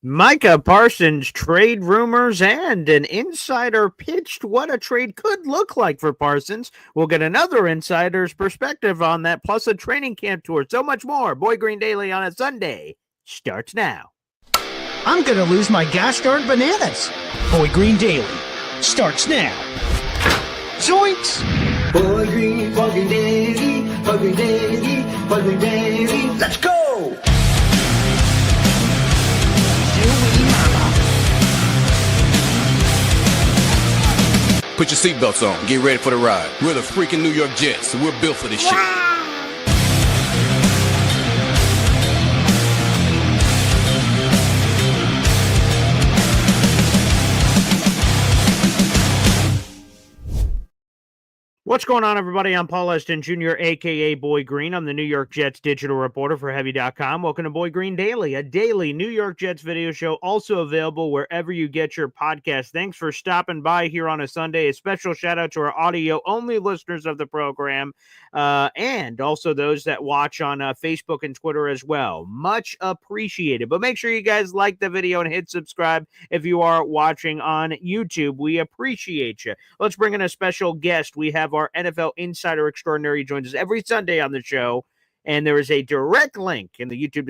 Micah Parsons trade rumors and an insider pitched what a trade could look like for Parsons. We'll get another insider's perspective on that, plus a training camp tour. So much more. Boy Green Daily on a Sunday starts now. I'm going to lose my gas-guard bananas. Boy Green Daily starts now. Zoinks! Boy Green Daily, Boy Green Daily, Boy Green Daily. Let's go! Put your seatbelts on. Get ready for the ride. We're the freaking New York Jets, so we're built for this shit. What's going on, everybody? I'm Paul Eston Jr., a.k.a. Boy Green. I'm the New York Jets digital reporter for Heavy.com. Welcome to Boy Green Daily, a daily New York Jets video show, also available wherever you get your podcast. Thanks for stopping by here on a Sunday. A special shout-out to our audio-only listeners of the program, and also those that watch on Facebook and Twitter as well. Much appreciated. But make sure you guys like the video and hit subscribe if you are watching on YouTube. We appreciate you. Let's bring in a special guest. We have our NFL insider extraordinary. He joins us every Sunday on the show, and there is a direct link in the YouTube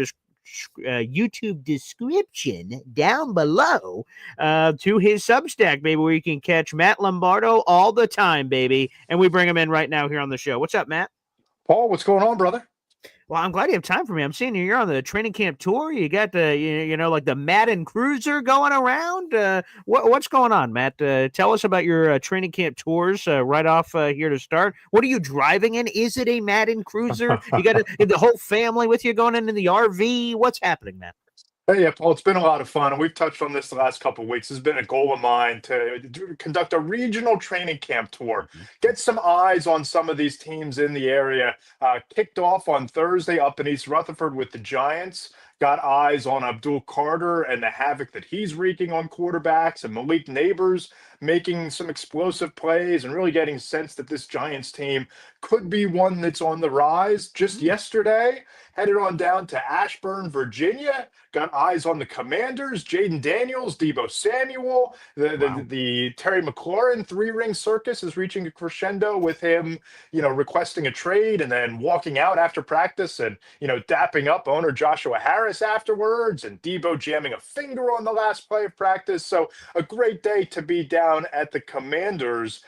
description down below to his Substack, baby, where you can catch Matt Lombardo all the time, baby. And we bring him in right now here on the show. What's up, Matt? Paul, what's going on, brother? Well, I'm glad you have time for me. I'm seeing you're on the training camp tour. You got the, like the Madden Cruiser going around. What's going on, Matt? Tell us about your training camp tours right off here to start. What are you driving in? Is it a Madden Cruiser? You got the whole family with you going into the RV? What's happening, Matt? Hey, yeah, Paul, it's been a lot of fun, and we've touched on this the last couple of weeks. It's been a goal of mine to conduct a regional training camp tour, get some eyes on some of these teams in the area. Kicked off on Thursday up in East Rutherford with the Giants. Got eyes on Abdul Carter and the havoc that he's wreaking on quarterbacks, and Malik Neighbors making some explosive plays and really getting a sense that this Giants team could be one that's on the rise. Just yesterday, headed on down to Ashburn, Virginia. Got eyes on the Commanders, Jaden Daniels, Deebo Samuel. The Terry McLaurin three-ring circus is reaching a crescendo with him, requesting a trade and then walking out after practice and, dapping up owner Joshua Harris afterwards, and Deebo jamming a finger on the last play of practice. So a great day to be down at the Commanders.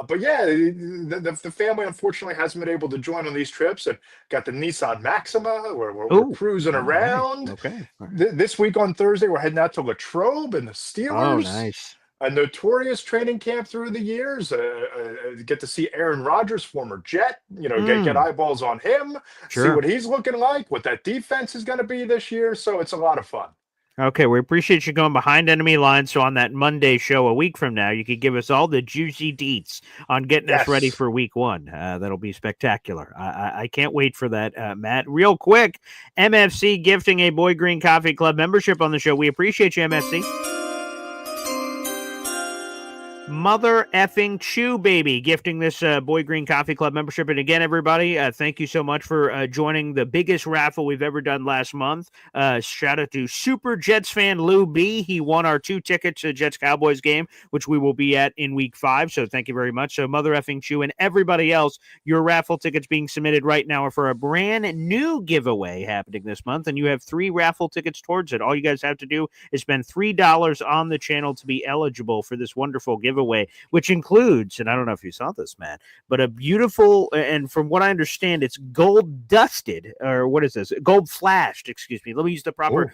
But yeah, the family unfortunately hasn't been able to join on these trips, and got the Nissan Maxima where we're cruising around. Okay. This week on Thursday, we're heading out to Latrobe and the Steelers. Oh, nice. A notorious training camp through the years. Get to see Aaron Rodgers, former Jet, get eyeballs on him, see what he's looking like, what that defense is going to be this year. So it's a lot of fun. Okay, we appreciate you going behind enemy lines. So on that Monday show a week from now, you could give us all the juicy deets on getting us ready for week one. That'll be spectacular. I can't wait for that, Matt. Real quick, MFC gifting a Boy Green Coffee Club membership on the show. We appreciate you, MFC. Mother effing Chew Baby gifting this Boy Green Coffee Club membership. And again, everybody, thank you so much for joining the biggest raffle we've ever done last month. Shout out to Super Jets fan Lou B. He won our 2 tickets to the Jets-Cowboys game, which we will be at in week 5. So thank you very much. So Mother effing Chew and everybody else, your raffle tickets being submitted right now are for a brand new giveaway happening this month. And you have 3 raffle tickets towards it. All you guys have to do is spend $3 on the channel to be eligible for this wonderful giveaway, which includes, and I don't know if you saw this, Matt, but a beautiful, and from what I understand, it's gold dusted, or what is this? Gold flashed, excuse me. Let me use the proper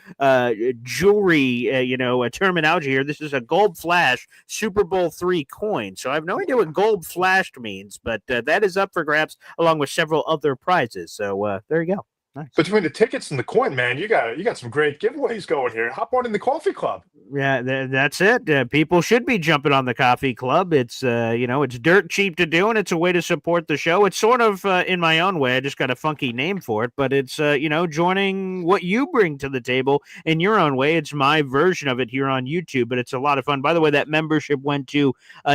jewelry, terminology here. This is a gold flash Super Bowl III coin. So I have no idea what gold flashed means, but that is up for grabs along with several other prizes. So there you go. Nice. Between the tickets and the coin, man, you got some great giveaways going here. Hop on in the coffee club. Yeah, that's it. People should be jumping on the coffee club. It's it's dirt cheap to do, and it's a way to support the show. It's sort of in my own way. I just got a funky name for it, but it's joining what you bring to the table in your own way. It's my version of it here on YouTube, but it's a lot of fun. By the way, that membership went to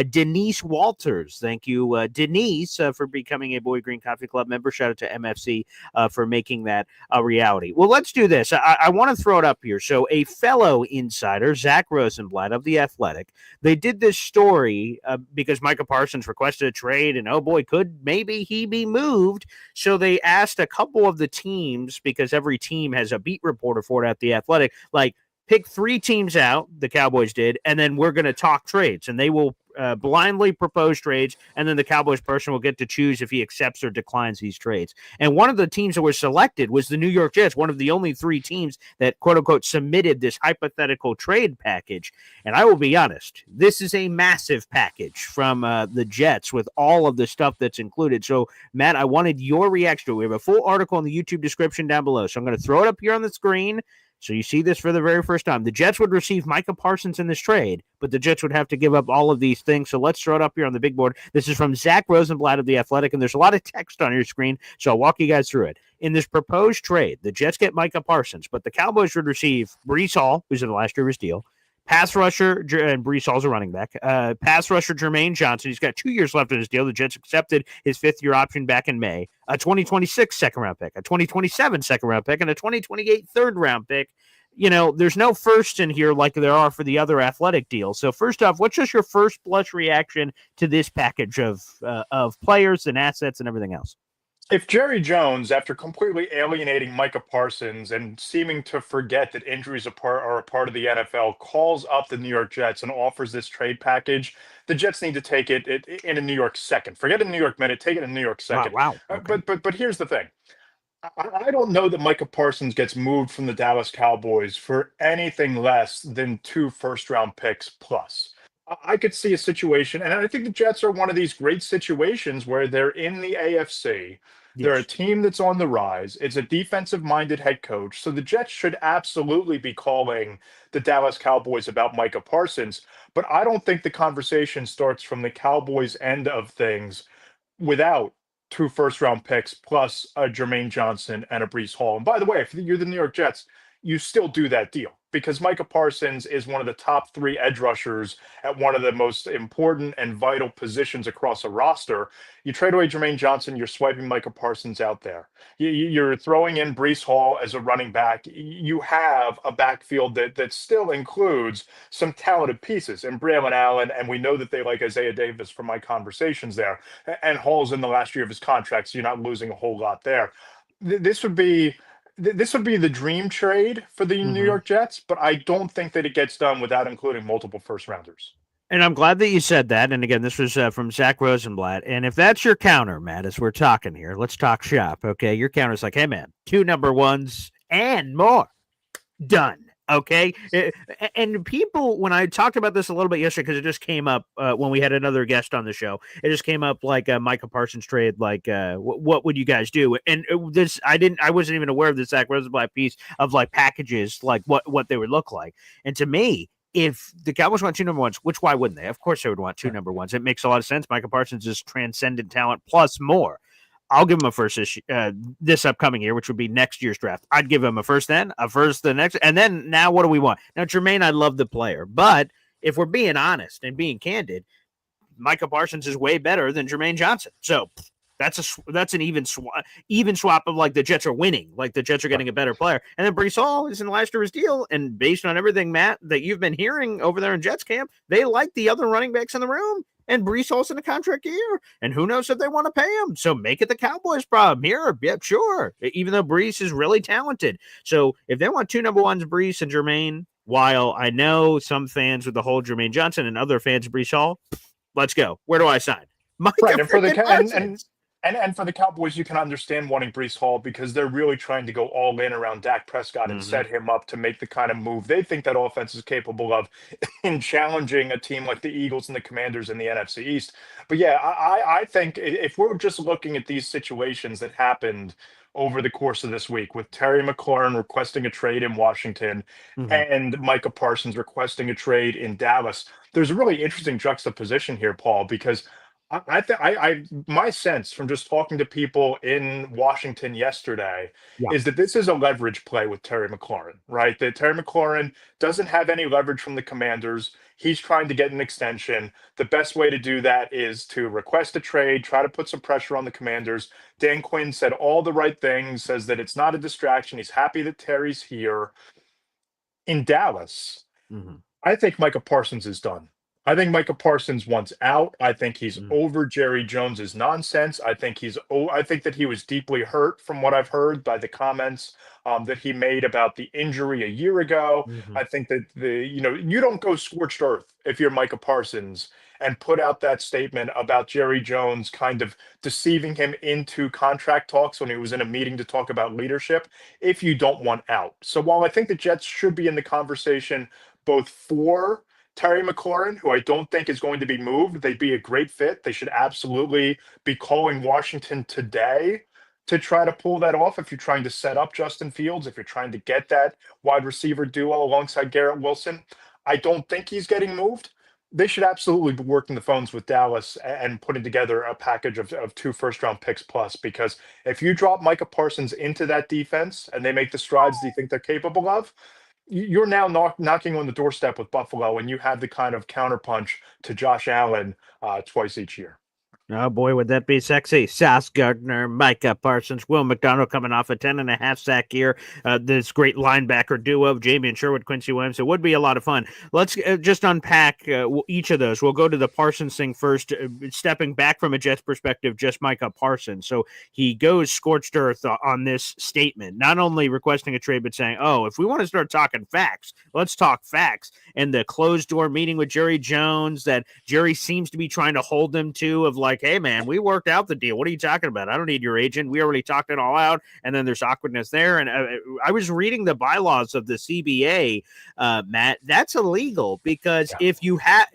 Denise Walters. Thank you, Denise, for becoming a Boy Green Coffee Club member. Shout out to MFC for making making that a reality. Well, let's do this. I want to throw it up here. So a fellow insider, Zach Rosenblatt of The Athletic, they did this story because Micah Parsons requested a trade, and oh boy, could maybe he be moved. So they asked a couple of the teams, because every team has a beat reporter for it at The Athletic, like, pick 3 teams out, the Cowboys did, and then we're going to talk trades, and they will blindly propose trades, and then the Cowboys person will get to choose if he accepts or declines these trades. And one of the teams that was selected was the New York Jets, one of the only 3 teams that, quote-unquote, submitted this hypothetical trade package. And I will be honest, this is a massive package from the Jets with all of the stuff that's included. So, Matt, I wanted your reaction to it. We have a full article in the YouTube description down below, so I'm going to throw it up here on the screen. So you see this for the very first time. The Jets would receive Micah Parsons in this trade, but the Jets would have to give up all of these things. So let's throw it up here on the big board. This is from Zach Rosenblatt of The Athletic, and there's a lot of text on your screen, so I'll walk you guys through it. In this proposed trade, the Jets get Micah Parsons, but the Cowboys would receive Breece Hall, who's in the last year of his deal, pass rusher, and Breece Hall's a running back. Pass rusher Jermaine Johnson. He's got 2 years left in his deal. The Jets accepted his 5th-year option back in May. A 2026 second-round pick, a 2027 second-round pick, and a 2028 third-round pick. You know, there's no first in here like there are for the other Athletic deals. So first off, what's just your first blush reaction to this package of players and assets and everything else? If Jerry Jones, after completely alienating Micah Parsons and seeming to forget that injuries are a part of the NFL, calls up the New York Jets and offers this trade package, the Jets need to take it in a New York second. Forget a New York minute, take it in a New York second. Wow. Okay. But here's the thing. I don't know that Micah Parsons gets moved from the Dallas Cowboys for anything less than 2 first-round picks plus. I could see a situation, and I think the Jets are one of these great situations where they're in the AFC. They're a team that's on the rise. It's a defensive-minded head coach. So the Jets should absolutely be calling the Dallas Cowboys about Micah Parsons. But I don't think the conversation starts from the Cowboys' end of things without 2 first-round picks plus a Jermaine Johnson and a Breece Hall. And by the way, if you're the New York Jets, you still do that deal because Micah Parsons is one of the top 3 edge rushers at one of the most important and vital positions across a roster. You trade away Jermaine Johnson, you're swiping Micah Parsons out there. You're throwing in Breece Hall as a running back. You have a backfield that still includes some talented pieces in Braylon Allen, and we know that they like Isaiah Davis from my conversations there. And Hall's in the last year of his contract, so you're not losing a whole lot there. This would be the dream trade for the New York Jets, but I don't think that it gets done without including multiple first rounders. And I'm glad that you said that. And again, this was from Zach Rosenblatt. And if that's your counter, Matt, as we're talking here, let's talk shop. Okay. Your counter is like, hey, man, 2 number 1s and more. Done. Okay. And people, when I talked about this a little bit yesterday, because it just came up when we had another guest on the show, it just came up like a Micah Parsons trade, like what would you guys do? And I wasn't even aware of the Zach Rosenblatt piece of like packages, like what they would look like. And to me, if the Cowboys want 2 number 1s, which why wouldn't they? Of course they would want 2 number 1s. It makes a lot of sense. Micah Parsons is transcendent talent plus more. I'll give him a first this upcoming year, which would be next year's draft. I'd give him a first then, a first the next, and then now what do we want? Now, Jermaine, I love the player, but if we're being honest and being candid, Micah Parsons is way better than Jermaine Johnson. So that's an even swap of like the Jets are winning, like the Jets are getting a better player. And then Breece Hall is in the last year of his deal, and based on everything, Matt, that you've been hearing over there in Jets camp, they like the other running backs in the room. And Breece Hall's in a contract year, and who knows if they want to pay him. So make it the Cowboys' problem here. Yeah, sure. Even though Breece is really talented. So if they want 2 number 1s, Breece and Jermaine, while I know some fans with the whole Jermaine Johnson and other fans of Breece Hall, let's go. Where do I sign? Right, and for the And for the Cowboys, you can understand wanting Breece Hall because they're really trying to go all in around Dak Prescott and set him up to make the kind of move they think that offense is capable of in challenging a team like the Eagles and the Commanders in the NFC East. But yeah, I think if we're just looking at these situations that happened over the course of this week with Terry McLaurin requesting a trade in Washington and Micah Parsons requesting a trade in Dallas, there's a really interesting juxtaposition here, Paul, because my sense from just talking to people in Washington yesterday is that this is a leverage play with Terry McLaurin, right? That Terry McLaurin doesn't have any leverage from the Commanders. He's trying to get an extension. The best way to do that is to request a trade, try to put some pressure on the Commanders. Dan Quinn said all the right things, says that it's not a distraction. He's happy that Terry's here. In Dallas, Mhm. I think Micah Parsons is done. I think Micah Parsons wants out. I think he's Mhm. over Jerry Jones's nonsense. I think that he was deeply hurt from what I've heard by the comments that he made about the injury a year ago. Mhm. I think that you don't go scorched earth if you're Micah Parsons and put out that statement about Jerry Jones kind of deceiving him into contract talks when he was in a meeting to talk about leadership if you don't want out. So while I think the Jets should be in the conversation both for Terry McLaurin, who I don't think is going to be moved. They'd be a great fit. They should absolutely be calling Washington today to try to pull that off if you're trying to set up Justin Fields, if you're trying to get that wide receiver duo alongside Garrett Wilson. I don't think he's getting moved. They should absolutely be working the phones with Dallas and putting together a package of 2 first-round picks plus, because if you drop Micah Parsons into that defense and they make the strides they think they're capable of, you're now knocking on the doorstep with Buffalo, and you have the kind of counterpunch to Josh Allen twice each year. Oh boy, would that be sexy. Sauce Gardner, Micah Parsons, Will McDonald coming off a 10.5 sack year. This great linebacker duo of Jamie Sherwood, Quincy Williams. It would be a lot of fun. Let's just unpack each of those. We'll go to the Parsons thing first, stepping back from a Jets perspective, just Micah Parsons. So he goes scorched earth on this statement, not only requesting a trade, but saying, oh, if we want to start talking facts, let's talk facts. And the closed door meeting with Jerry Jones that Jerry seems to be trying to hold him to, of like, hey, man, we worked out the deal. What are you talking about? I don't need your agent. We already talked it all out. And then there's awkwardness there. And I was reading the bylaws of the CBA, Matt. That's illegal because if you have,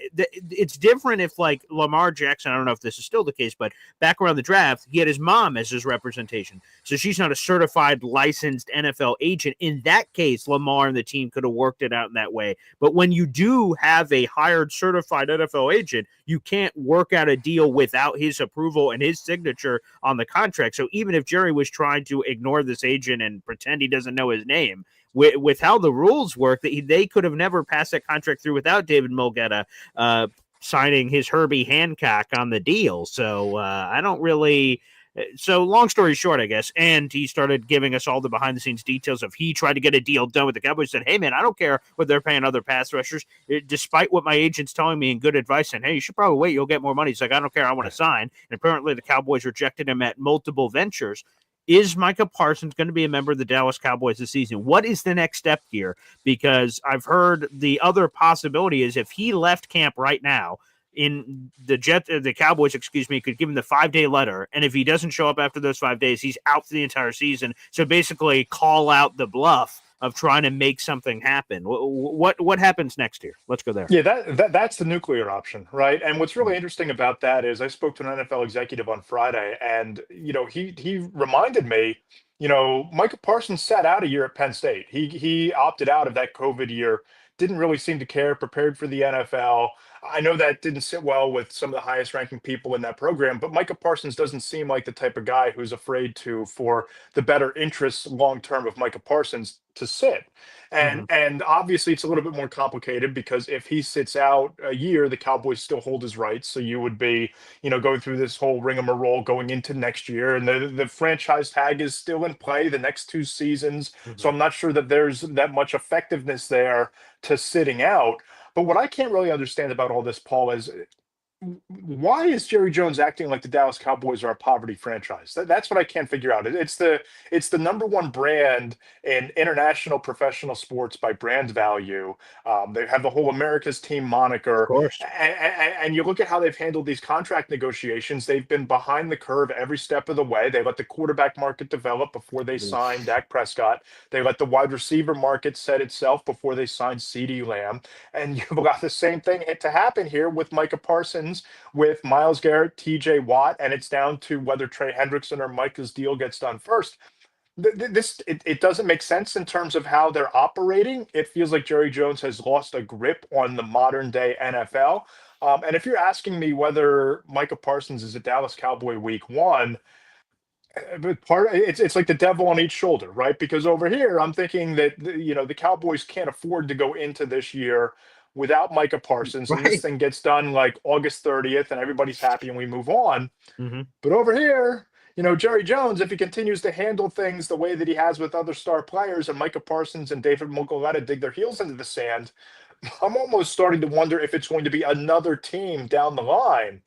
it's different if like Lamar Jackson, I don't know if this is still the case, but back around the draft, he had his mom as his representation. So she's not a certified licensed NFL agent. In that case, Lamar and the team could have worked it out in that way. But when you do have a hired certified NFL agent, you can't work out a deal without his approval and his signature on the contract. So even if Jerry was trying to ignore this agent and pretend he doesn't know his name, with how the rules work, that they could have never passed that contract through without David Mulgeta signing his Herbie Hancock on the deal. So I don't really. So long story short, I guess, and he started giving us all the behind the scenes details of he tried to get a deal done with the Cowboys. Said, hey man, I don't care what they're paying other pass rushers, despite what my agent's telling me in good advice. And hey, you should probably wait, you'll get more money. He's like, I don't care, I want to sign. And apparently the Cowboys rejected him at multiple ventures. Is Micah Parsons going to be a member of the Dallas Cowboys this season? What is the next step here? Because I've heard the other possibility is if he left camp right now, the Cowboys, could give him the 5-day letter. And if he doesn't show up after those 5 days, he's out for the entire season. So basically call out the bluff of trying to make something happen. What happens next year? Let's go there. Yeah, that's the nuclear option, right? And what's really interesting about that is I spoke to an NFL executive on Friday, and he reminded me, Micah Parsons sat out a year at Penn State. He opted out of that COVID year, didn't really seem to care, prepared for the NFL. I know that didn't sit well with some of the highest ranking people in that program, but Micah Parsons doesn't seem like the type of guy who's afraid to, for the better interests long term of Micah Parsons, to sit. And obviously it's a little bit more complicated because if he sits out a year, the Cowboys still hold his rights. So you would be, going through this whole rigmarole going into next year, and the franchise tag is still in play the next 2 seasons. So I'm not sure that there's that much effectiveness there to sitting out. But what I can't really understand about all this, Paul, is why is Jerry Jones acting like the Dallas Cowboys are a poverty franchise? That's what I can't figure out. It's the number one brand in international professional sports by brand value. They have the whole America's team moniker. Of course. And you look at how they've handled these contract negotiations. They've been behind the curve every step of the way. They let the quarterback market develop before they signed Dak Prescott. They let the wide receiver market set itself before they signed CeeDee Lamb. And you've got the same thing to happen here with Micah Parsons, with Myles Garrett, TJ Watt, and it's down to whether Trey Hendrickson or Micah's deal gets done first. It doesn't make sense in terms of how they're operating. It feels like Jerry Jones has lost a grip on the modern day NFL. And if you're asking me whether Micah Parsons is a Dallas Cowboy week 1, but it's like the devil on each shoulder, right? Because over here, I'm thinking that the Cowboys can't afford to go into this year without Micah Parsons, and this Right. thing gets done like August 30th, and everybody's happy and we move on. Hmm. But over here, Jerry Jones, if he continues to handle things the way that he has with other star players, and Micah Parsons and David Mugoleta dig their heels into the sand, I'm almost starting to wonder if it's going to be another team down the line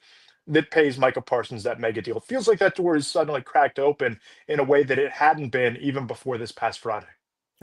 that pays Micah Parsons that mega deal. It feels like that door is suddenly cracked open in a way that it hadn't been even before this past Friday.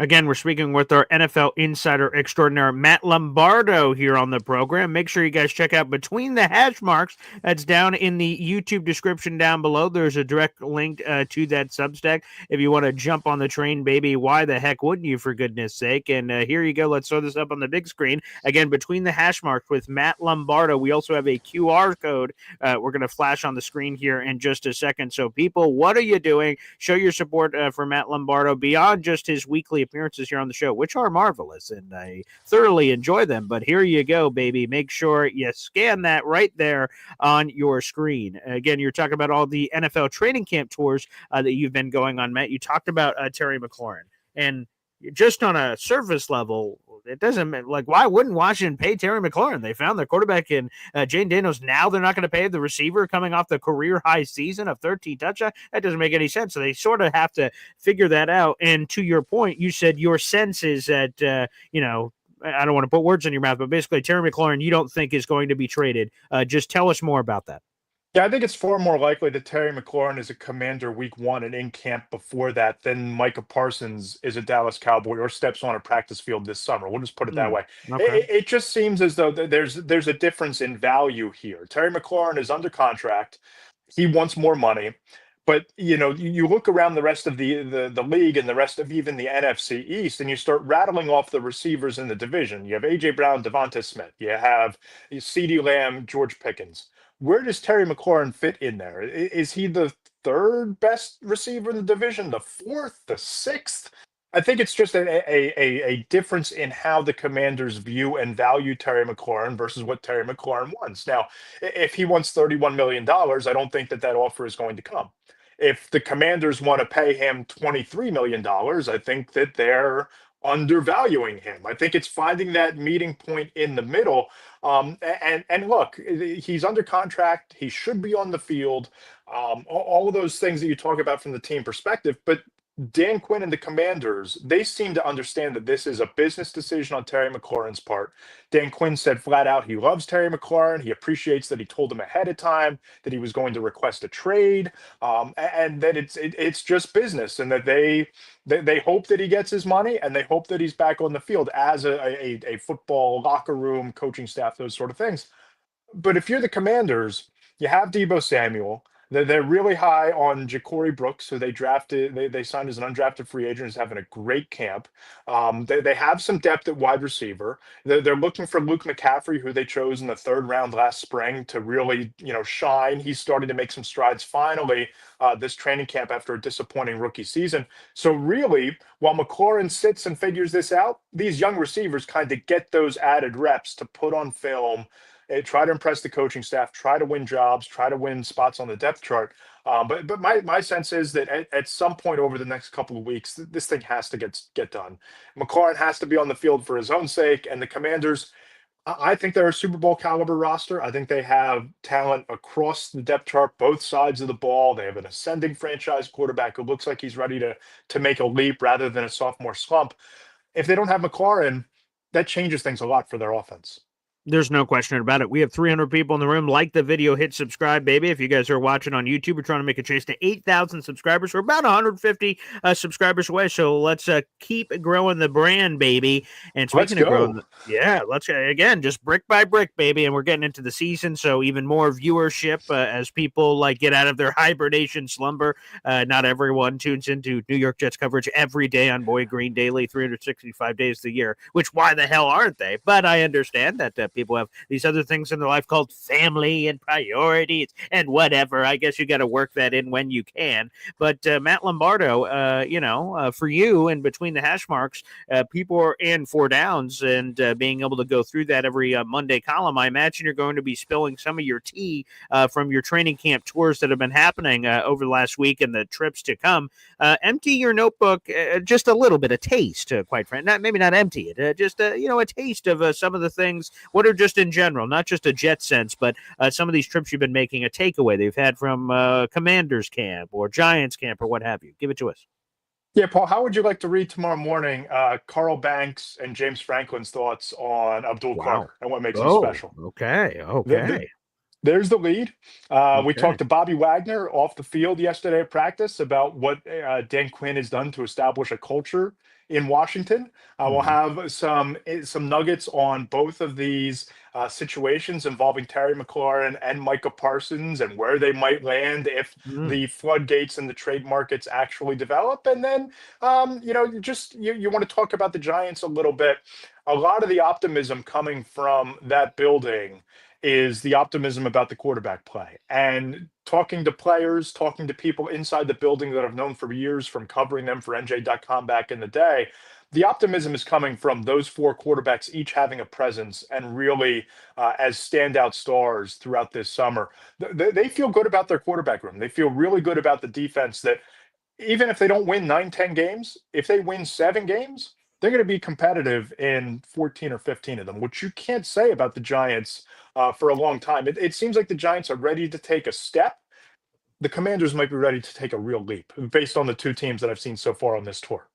Again, we're speaking with our NFL insider extraordinaire, Matt Lombardo, here on the program. Make sure you guys check out Between the Hash Marks. That's down in the YouTube description down below. There's a direct link to that Substack. If you want to jump on the train, baby, why the heck wouldn't you, for goodness sake? And here you go. Let's throw this up on the big screen. Again, Between the Hash Marks with Matt Lombardo. We also have a QR code we're going to flash on the screen here in just a second. So, people, what are you doing? Show your support for Matt Lombardo beyond just his weekly appearances here on the show, which are marvelous, and I thoroughly enjoy them. But here you go, baby. Make sure you scan that right there on your screen. Again, you're talking about all the NFL training camp tours that you've been going on, Matt. You talked about Terry McLaurin, and just on a surface level, it doesn't, like, why wouldn't Washington pay Terry McLaurin? They found their quarterback in Jane Daniels. Now they're not going to pay the receiver coming off the career high season of 13 touchdowns. That doesn't make any sense. So they sort of have to figure that out. And to your point, you said your sense is that, I don't want to put words in your mouth, but basically Terry McLaurin, you don't think is going to be traded. Just tell us more about that. Yeah, I think it's far more likely that Terry McLaurin is a Commander week 1 and in camp before that than Micah Parsons is a Dallas Cowboy or steps on a practice field this summer. We'll just put it that way. Okay. It just seems as though there's a difference in value here. Terry McLaurin is under contract. He wants more money. But you look around the rest of the league and the rest of even the NFC East, and you start rattling off the receivers in the division. You have AJ Brown, Devonta Smith. You have CeeDee Lamb, George Pickens. Where does Terry McLaurin fit in there? Is he the third best receiver in the division, the fourth, the sixth? I think it's just a difference in how the Commanders view and value Terry McLaurin versus what Terry McLaurin wants. Now, if he wants $31 million, I don't think that offer is going to come. If the Commanders want to pay him $23 million, I think that they're undervaluing him. I think it's finding that meeting point in the middle. And look, he's under contract. He should be on the field. All of those things that you talk about from the team perspective. But Dan Quinn and the Commanders, they seem to understand that this is a business decision on Terry McLaurin's part. Dan Quinn said flat out he loves Terry McLaurin. He appreciates that he told him ahead of time that he was going to request a trade, and that it's just business, and that they hope that he gets his money, and they hope that he's back on the field as a football locker room, coaching staff, those sort of things. But if you're the Commanders, you have Deebo Samuel. They're really high on Ja'Cory Brooks, who they drafted. They signed as an undrafted free agent, is having a great camp. They have some depth at wide receiver. They're looking for Luke McCaffrey, who they chose in the 3rd round last spring, to really shine. He's starting to make some strides finally this training camp after a disappointing rookie season. So really, while McLaurin sits and figures this out, these young receivers kind of get those added reps to put on film. Try to impress the coaching staff, try to win jobs, try to win spots on the depth chart. But my sense is that at some point over the next couple of weeks, this thing has to get done. McLaurin has to be on the field for his own sake, and the Commanders, I think they're a Super Bowl caliber roster. I think they have talent across the depth chart, both sides of the ball. They have an ascending franchise quarterback who looks like he's ready to make a leap rather than a sophomore slump. If they don't have McLaurin, that changes things a lot for their offense. There's no question about it. We have 300 people in the room. Like the video, hit subscribe, baby. If you guys are watching on YouTube, we're trying to make a chase to 8,000 subscribers. We're about 150 subscribers away, so let's keep growing the brand, baby. And speaking of growing, let's again, just brick by brick, baby. And we're getting into the season, so even more viewership as people get out of their hibernation slumber. Not everyone tunes into New York Jets coverage every day on Boy Green Daily, 365 days a year. Which why the hell aren't they? But I understand that People have these other things in their life called family and priorities and whatever. I guess you got to work that in when you can. But Matt Lombardo, for you and between the hash marks, people are in 4 downs and being able to go through that every Monday column, I imagine you're going to be spilling some of your tea from your training camp tours that have been happening over the last week and the trips to come. Empty your notebook just a little bit, a taste, quite frankly. Maybe not empty it, just a taste of some of the things. What are just in general, not just a Jet sense, but some of these trips you've been making, a takeaway they've had from Commanders camp or Giants camp or what have you. Give it to us. Yeah, Paul, how would you like to read tomorrow morning Carl Banks and James Franklin's thoughts on Abdul Carter and what makes him special? Okay. There's the lead. We Okay. talked to Bobby Wagner off the field yesterday at practice about what Dan Quinn has done to establish a culture in Washington. We'll have some nuggets on both of these situations involving Terry McLaurin and Micah Parsons and where they might land if the floodgates and the trade markets actually develop. And then, you want to talk about the Giants a little bit. A lot of the optimism coming from that building is the optimism about the quarterback play, and talking to players, talking to people inside the building that I've known for years from covering them for NJ.com back in the day. The optimism is coming from those 4 quarterbacks each having a presence and really as standout stars throughout this summer. They feel good about their quarterback room. They feel really good about the defense that even if they don't win 9-10 games, if they win 7 games, they're going to be competitive in 14 or 15 of them, which you can't say about the Giants for a long time. It seems like the Giants are ready to take a step. The Commanders might be ready to take a real leap based on the 2 teams that I've seen so far on this tour.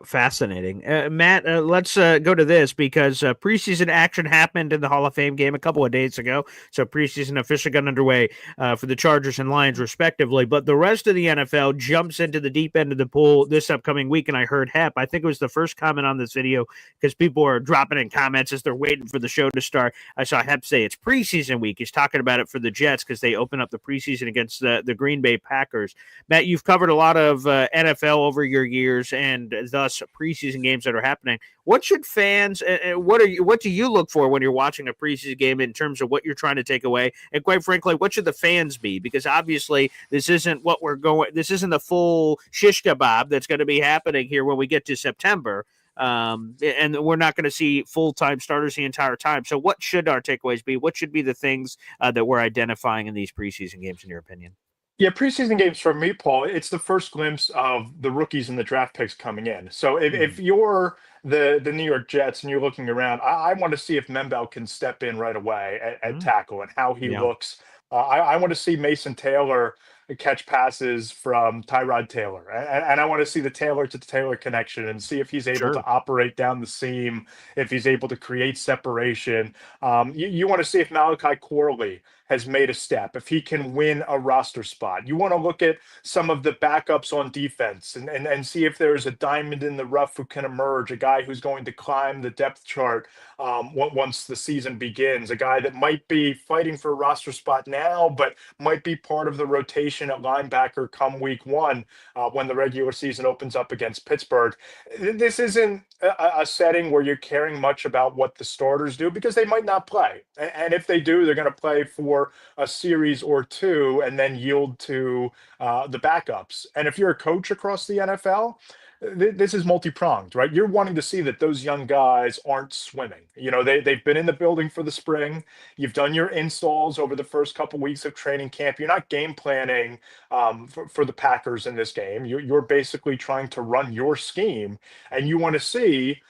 Fascinating. Matt, let's go to this because preseason action happened in the Hall of Fame game a couple of days ago. So preseason officially got underway for the Chargers and Lions, respectively. But the rest of the NFL jumps into the deep end of the pool this upcoming week. And I heard Hep, I think it was the first comment on this video because people are dropping in comments as they're waiting for the show to start. I saw Hep say it's preseason week. He's talking about it for the Jets because they open up the preseason against the Green Bay Packers. Matt, you've covered a lot of NFL over your years and thus preseason games that are happening. What should fans what do you look for when you're watching a preseason game in terms of what you're trying to take away? And quite frankly, what should the fans be? Because obviously this isn't the full shish kebab that's going to be happening here when we get to September. And we're not going to see full-time starters the entire time. So what should our takeaways be? What should be the things that we're identifying in these preseason games, in your opinion? Yeah, preseason games for me, Paul, it's the first glimpse of the rookies and the draft picks coming in. So if you're the New York Jets and you're looking around, I want to see if Membel can step in right away at tackle and how he looks. I want to see Mason Taylor catch passes from Tyrod Taylor. And I want to see the Taylor to Taylor connection and see if he's able to operate down the seam, if he's able to create separation. You want to see if Malachi Corley has made a step, if he can win a roster spot. You want to look at some of the backups on defense and see if there's a diamond in the rough who can emerge, a guy who's going to climb the depth chart once the season begins, a guy that might be fighting for a roster spot now, but might be part of the rotation at linebacker come week 1 when the regular season opens up against Pittsburgh. This isn't a setting where you're caring much about what the starters do because they might not play. And if they do, they're going to play for a series or 2 and then yield to the backups. And if you're a coach across the NFL, this is multi-pronged, right? You're wanting to see that those young guys aren't swimming. They've been in the building for the spring. You've done your installs over the first couple weeks of training camp. You're not game planning for the Packers in this game. You're basically trying to run your scheme, and you want to see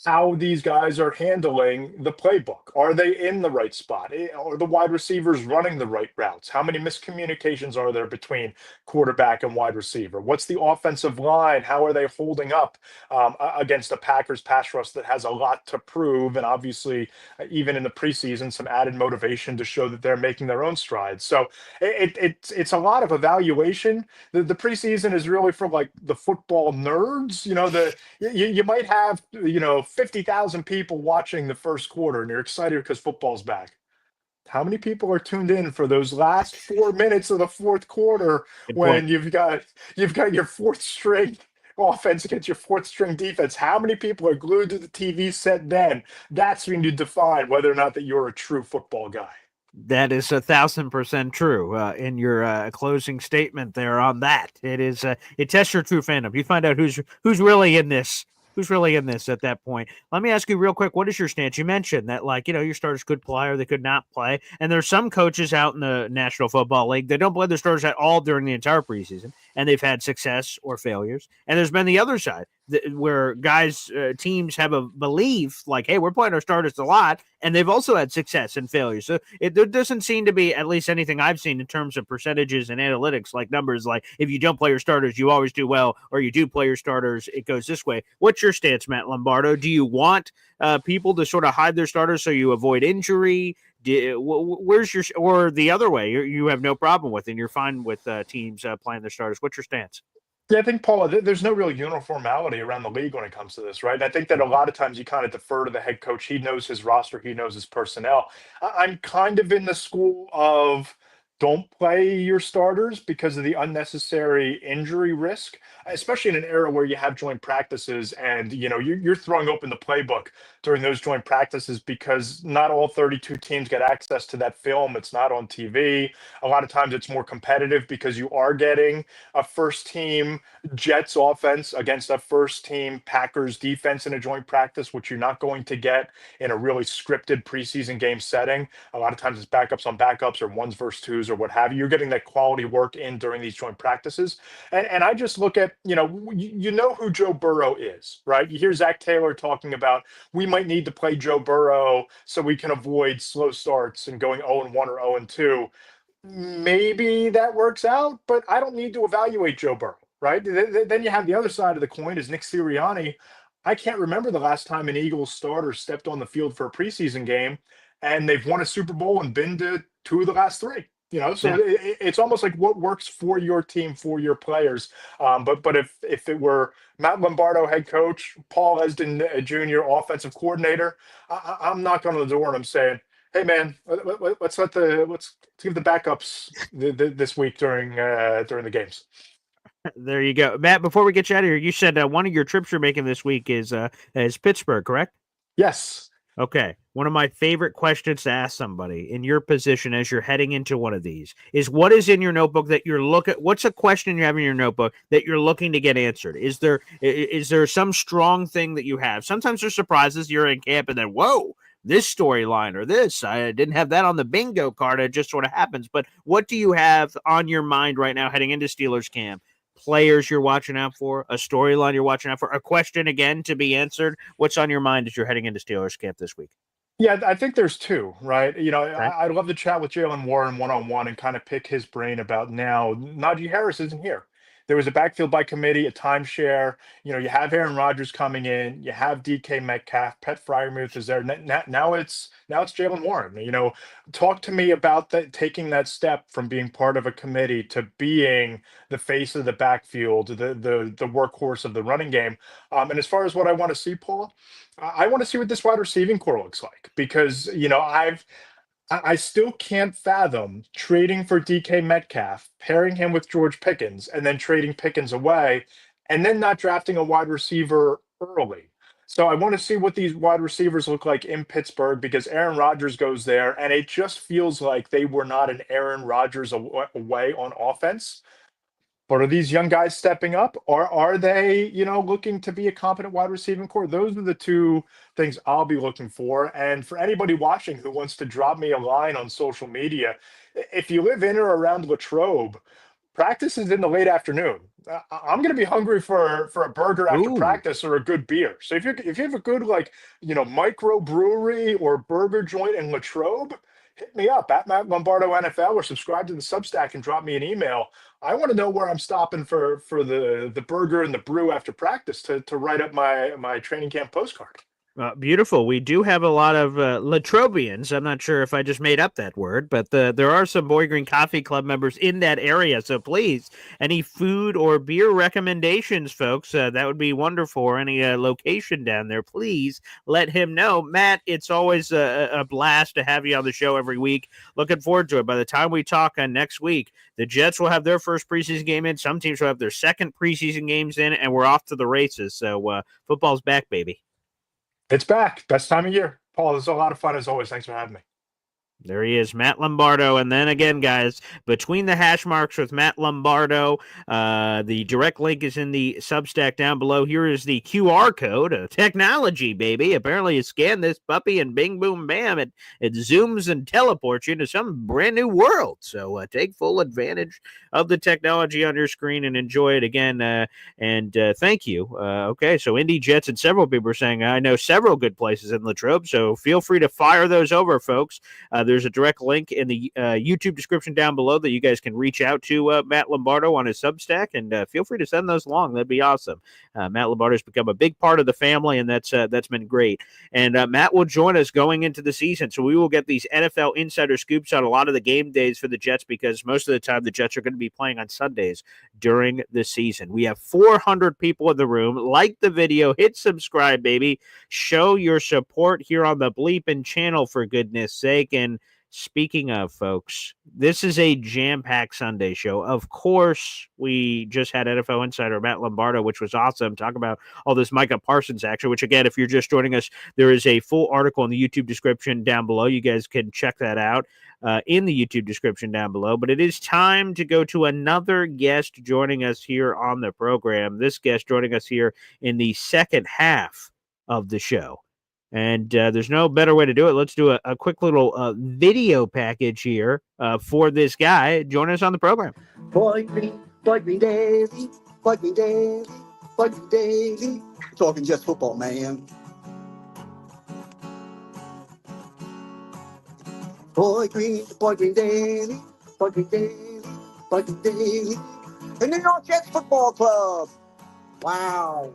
how these guys are handling the playbook. Are they in the right spot? Are the wide receivers running the right routes? How many miscommunications are there between quarterback and wide receiver? What's the offensive line? How are they holding up against a Packers pass rush that has a lot to prove? And obviously, even in the preseason, some added motivation to show that they're making their own strides. So it's a lot of evaluation. The preseason is really for like the football nerds. You might have, 50,000 people watching the first quarter and you're excited because football's back. How many people are tuned in for those last 4 minutes of the fourth quarter when you've got your fourth string offense against your fourth string defense, how many people are glued to the TV set then? That's when you define whether or not that you're a true football guy. That is 1,000% true. In your closing statement there on that, it is it tests your true fandom. You find out who's really in this. Who's really in this at that point? Let me ask you real quick. What is your stance? You mentioned that, like, your starters could play or they could not play, and there's some coaches out in the National Football League that don't play their starters at all during the entire preseason, and they've had success or failures. And there's been the other side where guys, teams have a belief like, hey, we're playing our starters a lot, and they've also had success and failures. So there doesn't seem to be, at least anything I've seen in terms of percentages and analytics, like numbers, like if you don't play your starters, you always do well, or you do play your starters, it goes this way. What's your stance, Matt Lombardo? Do you want people to sort of hide their starters so you avoid injury? Where's your, or the other way, you have no problem with, and you're fine with teams playing their starters? What's your stance? Yeah, I think, Paula, there's no real uniformity around the league when it comes to this, right? And I think that a lot of times you kind of defer to the head coach. He knows his roster, he knows his personnel. I'm kind of in the school of don't play your starters because of the unnecessary injury risk, especially in an era where you have joint practices and you're throwing open the playbook during those joint practices because not all 32 teams get access to that film. It's not on TV. A lot of times it's more competitive because you are getting a first team Jets offense against a first team Packers defense in a joint practice, which you're not going to get in a really scripted preseason game setting. A lot of times it's backups on backups or ones versus twos or what have you. You're getting that quality work in during these joint practices. And I just look at, you know who Joe Burrow is, right? You hear Zach Taylor talking about we might need to play Joe Burrow so we can avoid slow starts and going 0-1 or 0-2. Maybe that works out, but I don't need to evaluate Joe Burrow, right? Then you have the other side of the coin is Nick Sirianni. I can't remember the last time an Eagles starter stepped on the field for a preseason game and they've won a Super Bowl and been to 2 of the last 3. So Yeah. it's almost like what works for your team, for your players. But if it were Matt Lombardo, head coach, Paul Esden Jr., offensive coordinator, I'm knocking on the door and I'm saying, hey man, let's give the backups this week during the games. There you go, Matt. Before we get you out of here, you said one of your trips you're making this week is Pittsburgh, correct? Yes. Okay. One of my favorite questions to ask somebody in your position as you're heading into one of these is what is in your notebook that you're what's a question you have in your notebook that you're looking to get answered? Is there some strong thing that you have? Sometimes there's surprises. You're in camp and then, whoa, this storyline or this, I didn't have that on the bingo card. It just sort of happens. But what do you have on your mind right now heading into Steelers camp? Players you're watching out for, a storyline you're watching out for, a question again to be answered. What's on your mind as you're heading into Steelers camp this week? Yeah, I think there's 2, right? Okay. I'd love to chat with Jalen Warren one-on-one and kind of pick his brain about now. Najee Harris isn't here. There was a backfield by committee, a timeshare. You have Aaron Rodgers coming in. You have DK Metcalf. Pat Freiermuth is there. Now it's Jalen Warren. Talk to me about taking that step from being part of a committee to being the face of the backfield, the workhorse of the running game. And as far as what I want to see, Paul, I want to see what this wide receiving core looks like because I still can't fathom trading for DK Metcalf, pairing him with George Pickens, and then trading Pickens away, and then not drafting a wide receiver early. So I want to see what these wide receivers look like in Pittsburgh because Aaron Rodgers goes there, and it just feels like they were not an Aaron Rodgers away on offense. But are these young guys stepping up, or are they, looking to be a competent wide receiving core? Those are the 2 things I'll be looking for. And for anybody watching who wants to drop me a line on social media, if you live in or around Latrobe, practice is in the late afternoon. I'm going to be hungry for a burger after Ooh. practice or a good beer. So if you have a good micro brewery or burger joint in Latrobe, hit me up at Matt Lombardo NFL or subscribe to the Substack and drop me an email. I want to know where I'm stopping for the burger and the brew after practice to write up my training camp postcard. Beautiful. We do have a lot of Latrobians. I'm not sure if I just made up that word, but there are some Boy Green Coffee Club members in that area. So please, any food or beer recommendations, folks, that would be wonderful. Or any location down there, please let him know. Matt, it's always a blast to have you on the show every week. Looking forward to it. By the time we talk next week, the Jets will have their first preseason game in. Some teams will have their second preseason games in, and we're off to the races. So football's back, baby. It's back. Best time of year. Paul, this is a lot of fun as always. Thanks for having me. There he is, Matt Lombardo. And then again, guys, between the hash marks with Matt Lombardo, the direct link is in the Substack down below. Here is the QR code. Technology, baby. Apparently you scan this puppy and bing, boom, bam. It zooms and teleports you into some brand new world. So take full advantage of the technology on your screen and enjoy it again. And thank you. Okay, so Indy Jets and several people are saying, I know several good places in Latrobe, so feel free to fire those over, folks. There's a direct link in the YouTube description down below that you guys can reach out to Matt Lombardo on his Substack, and feel free to send those along. That'd be awesome. Matt Lombardo has become a big part of the family, and that's been great. And Matt will join us going into the season, so we will get these NFL insider scoops on a lot of the game days for the Jets, because most of the time the Jets are going to be playing on Sundays during the season. We have 400 people in the room. Like the video, hit subscribe, baby. Show your support here on the Bleepin' channel, for goodness sake. And speaking of, folks, this is a jam-packed Sunday show. Of course, we just had NFL insider Matt Lombardo, which was awesome. Talk about all this Micah Parsons action, which, again, if you're just joining us, there is a full article in the YouTube description down below. You guys can check that out in the YouTube description down below. But it is time to go to another guest joining us here on the program. This guest joining us here in the second half of the show. And there's no better way to do it. Let's do a quick little video package here for this guy. Join us on the program. Boy Green Daily, Boy Green Daily, Boy Green Daily. Talking just football, man. Boy Green Daily, Boy Green Daily, Boy Green Daily. The New York Jets Football Club. Wow.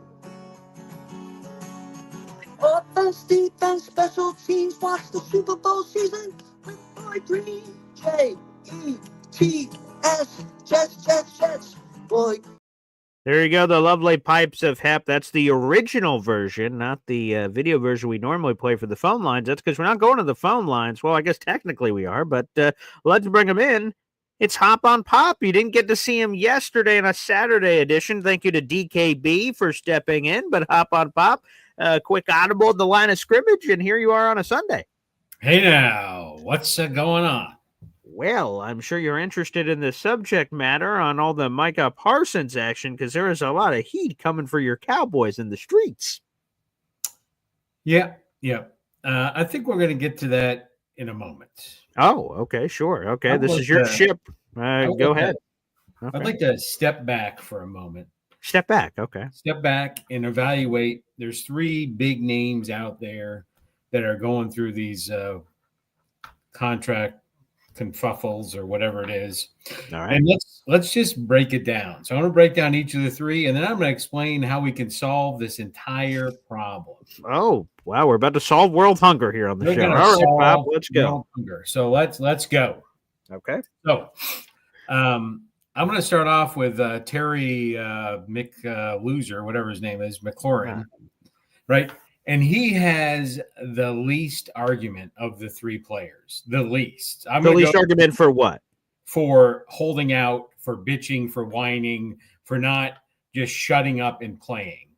Offense, defense, special teams. Watch the Super Bowl season with Boy Green. J-E-T-S. Jets. Boy. There you go, the lovely pipes of Hep. That's the original version, not the video version we normally play for the phone lines. That's because we're not going to the phone lines. Well, I guess technically we are, but let's bring them in. It's Hop on Pop. You didn't get to see him yesterday in a Saturday edition. Thank you to DKB for stepping in, but Hop on Pop. Quick audible at the line of scrimmage, and here you are on a Sunday. Hey now, what's going on? Well, I'm sure you're interested in the subject matter on all the Micah Parsons action, because there is a lot of heat coming for your Cowboys in the streets. Yeah. I think we're going to get to that in a moment. Oh, okay, sure. Okay, this is your ship. Go ahead. Okay. I'd like to step back for a moment. Step back, okay. Step back and evaluate. There's three big names out there that are going through these contract confuffles or whatever it is. All right. And let's just break it down. So I'm going to break down each of the three, and then I'm going to explain how we can solve this entire problem. Oh, wow. We're about to solve world hunger here on the show. All right, Bob, let's go. So let's go. Okay. So I'm going to start off with Terry Loser, whatever his name is, McLaurin, right? And he has the least argument of the three players. The least. The least argument for what? For holding out, for bitching, for whining, for not just shutting up and playing.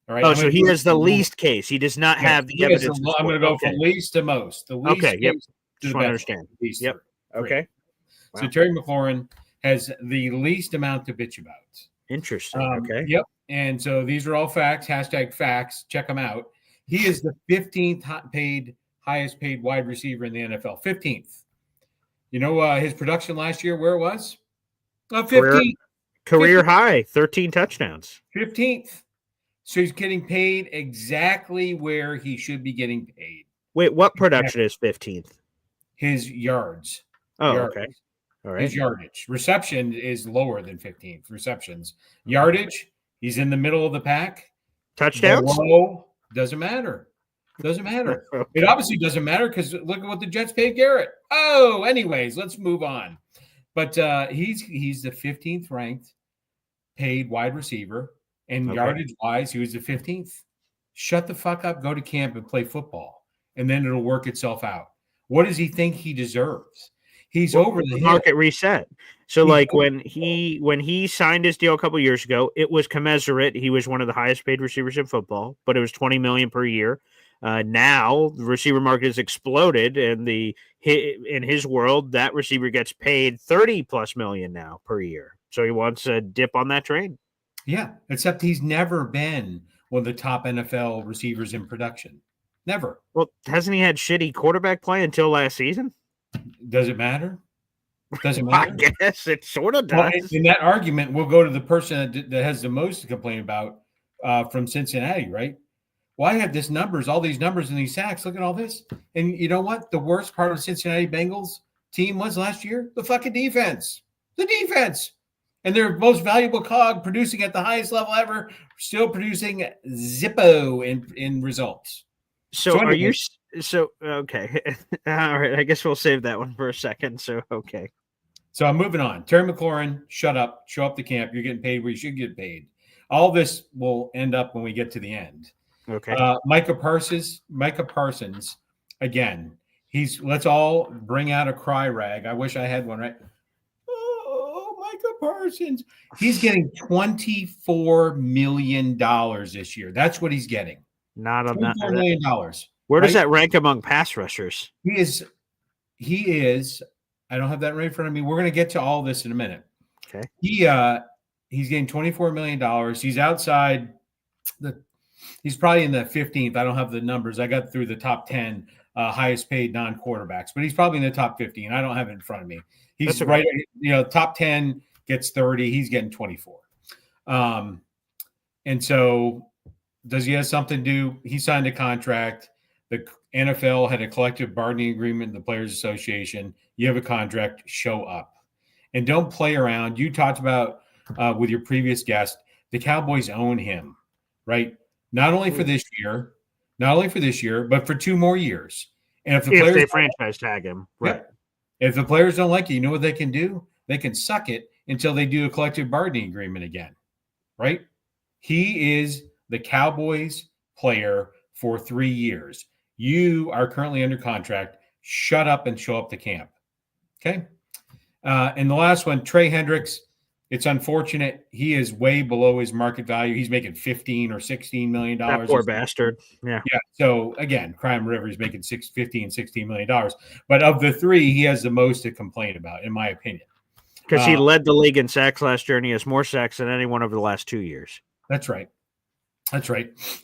All right. Oh, so he has the least case. He does not have the evidence. I'm going to go from least to most. The least okay. Yep. Just want to understand. Yep. Okay. Wow. So Terry McLaurin has the least amount to bitch about. Interesting. Okay. Yep. And so these are all facts. #facts. Check them out. He is the 15th highest paid wide receiver in the NFL. 15th. You know his production last year, where it was? 15th. Career high, 13 touchdowns. 15th. So he's getting paid exactly where he should be getting paid. Wait, what production is 15th? His yards. Oh, yards. Okay. All right. His yardage. Reception is lower than 15th. Receptions. Yardage, he's in the middle of the pack. Touchdowns? Below, doesn't matter. Doesn't matter. Okay. It obviously doesn't matter because look at what the Jets paid Garrett. Oh, anyways, let's move on. But he's the 15th ranked paid wide receiver, and yardage-wise, he was the 15th. Shut the fuck up, go to camp and play football, and then it'll work itself out. What does he think he deserves? He's over the market reset. So like when he signed his deal a couple years ago, it was commensurate. He was one of the highest paid receivers in football, but it was $20 million per year. Now the receiver market has exploded, and in his world, that receiver gets paid $30+ million now per year. So he wants a dip on that train. Yeah, except he's never been one of the top NFL receivers in production. Never. Well, hasn't he had shitty quarterback play until last season? Does it matter? Doesn't matter. I guess it sort of does. Well, in that argument, we'll go to the person that has the most to complain about from Cincinnati, right? Well, I have all these numbers and these sacks. Look at all this. And you know what? The worst part of Cincinnati Bengals team was last year? The fucking defense. The defense. And their most valuable cog producing at the highest level ever, still producing zippo in results. So are you – so, okay. All right. I guess we'll save that one for a second. So, okay. So I'm moving on. Terry McLaurin, shut up. Show up to camp. You're getting paid where you should get paid. All this will end up when we get to the end. Okay. Micah Parsons, again, let's all bring out a cry rag. I wish I had one, right? Oh, Micah Parsons. He's getting $24 million this year. That's what he's getting. Not on that. $24 million. Where does that rank among pass rushers? He is. I don't have that right in front of me. We're going to get to all this in a minute. Okay. He's getting $24 million. He's outside he's probably in the 15th. I don't have the numbers. I got through the top 10 highest paid non-quarterbacks, but he's probably in the top 15. I don't have it in front of me. He's right, top 10 gets 30. He's getting 24. And so does he have something to do? He signed a contract. The NFL had a collective bargaining agreement, the Players Association. You have a contract, show up. And don't play around. You talked about with your previous guest, the Cowboys own him, right? Not only for this year, but for 2 more years. And if they franchise tag him, right? Yeah, if the players don't like it, you know what they can do? They can suck it until they do a collective bargaining agreement again, right? He is the Cowboys player for 3 years. You are currently under contract. Shut up and show up to camp. Okay. And the last one, Trey Hendricks. It's unfortunate. He is way below his market value. He's making $15 or $16 million. That poor bastard. Yeah. Yeah. So again, Crime River is making $16 million. But of the 3, he has the most to complain about, in my opinion. Because he led the league in sacks last year, and he has more sacks than anyone over the last 2 years. That's right.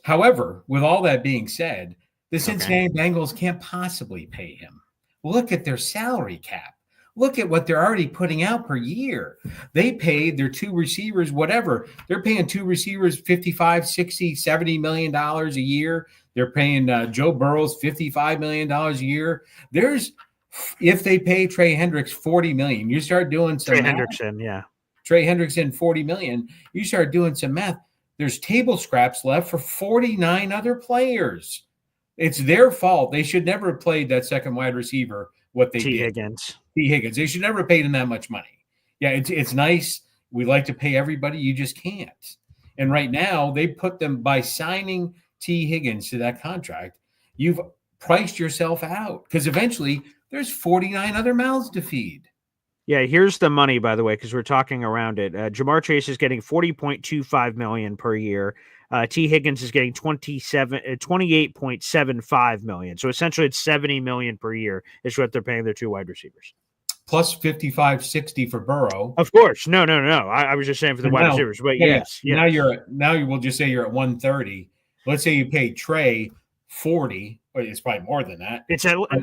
However, with all that being said, the Cincinnati Bengals can't possibly pay him. Look at their salary cap. Look at what they're already putting out per year. They paid their 2 receivers, whatever. They're paying 2 receivers $55, 60, $70 million a year. They're paying Joe Burrows $55 million a year. If they pay Trey Hendricks $40 million, you start doing some Trey math. Hendrickson, yeah. Trey Hendrickson $40 million. You start doing some math. There's table scraps left for 49 other players. It's their fault. They should never have played that second wide receiver what they did. T. Higgins. They should never have paid him that much money. Yeah, it's nice. We like to pay everybody. You just can't. And right now, they put them by signing T. Higgins to that contract. You've priced yourself out because eventually there's 49 other mouths to feed. Yeah, here's the money, by the way, because we're talking around it. Jamar Chase is getting $40.25 million per year. T. Higgins is getting $28.75 million. So essentially, it's $70 million per year is what they're paying their 2 wide receivers. Plus 55, 60 for Burrow. Of course, no. I was just saying for the wide receivers, but yes. Now you will just say you're at 130. Let's say you pay Trey 40. Well, it's probably more than that.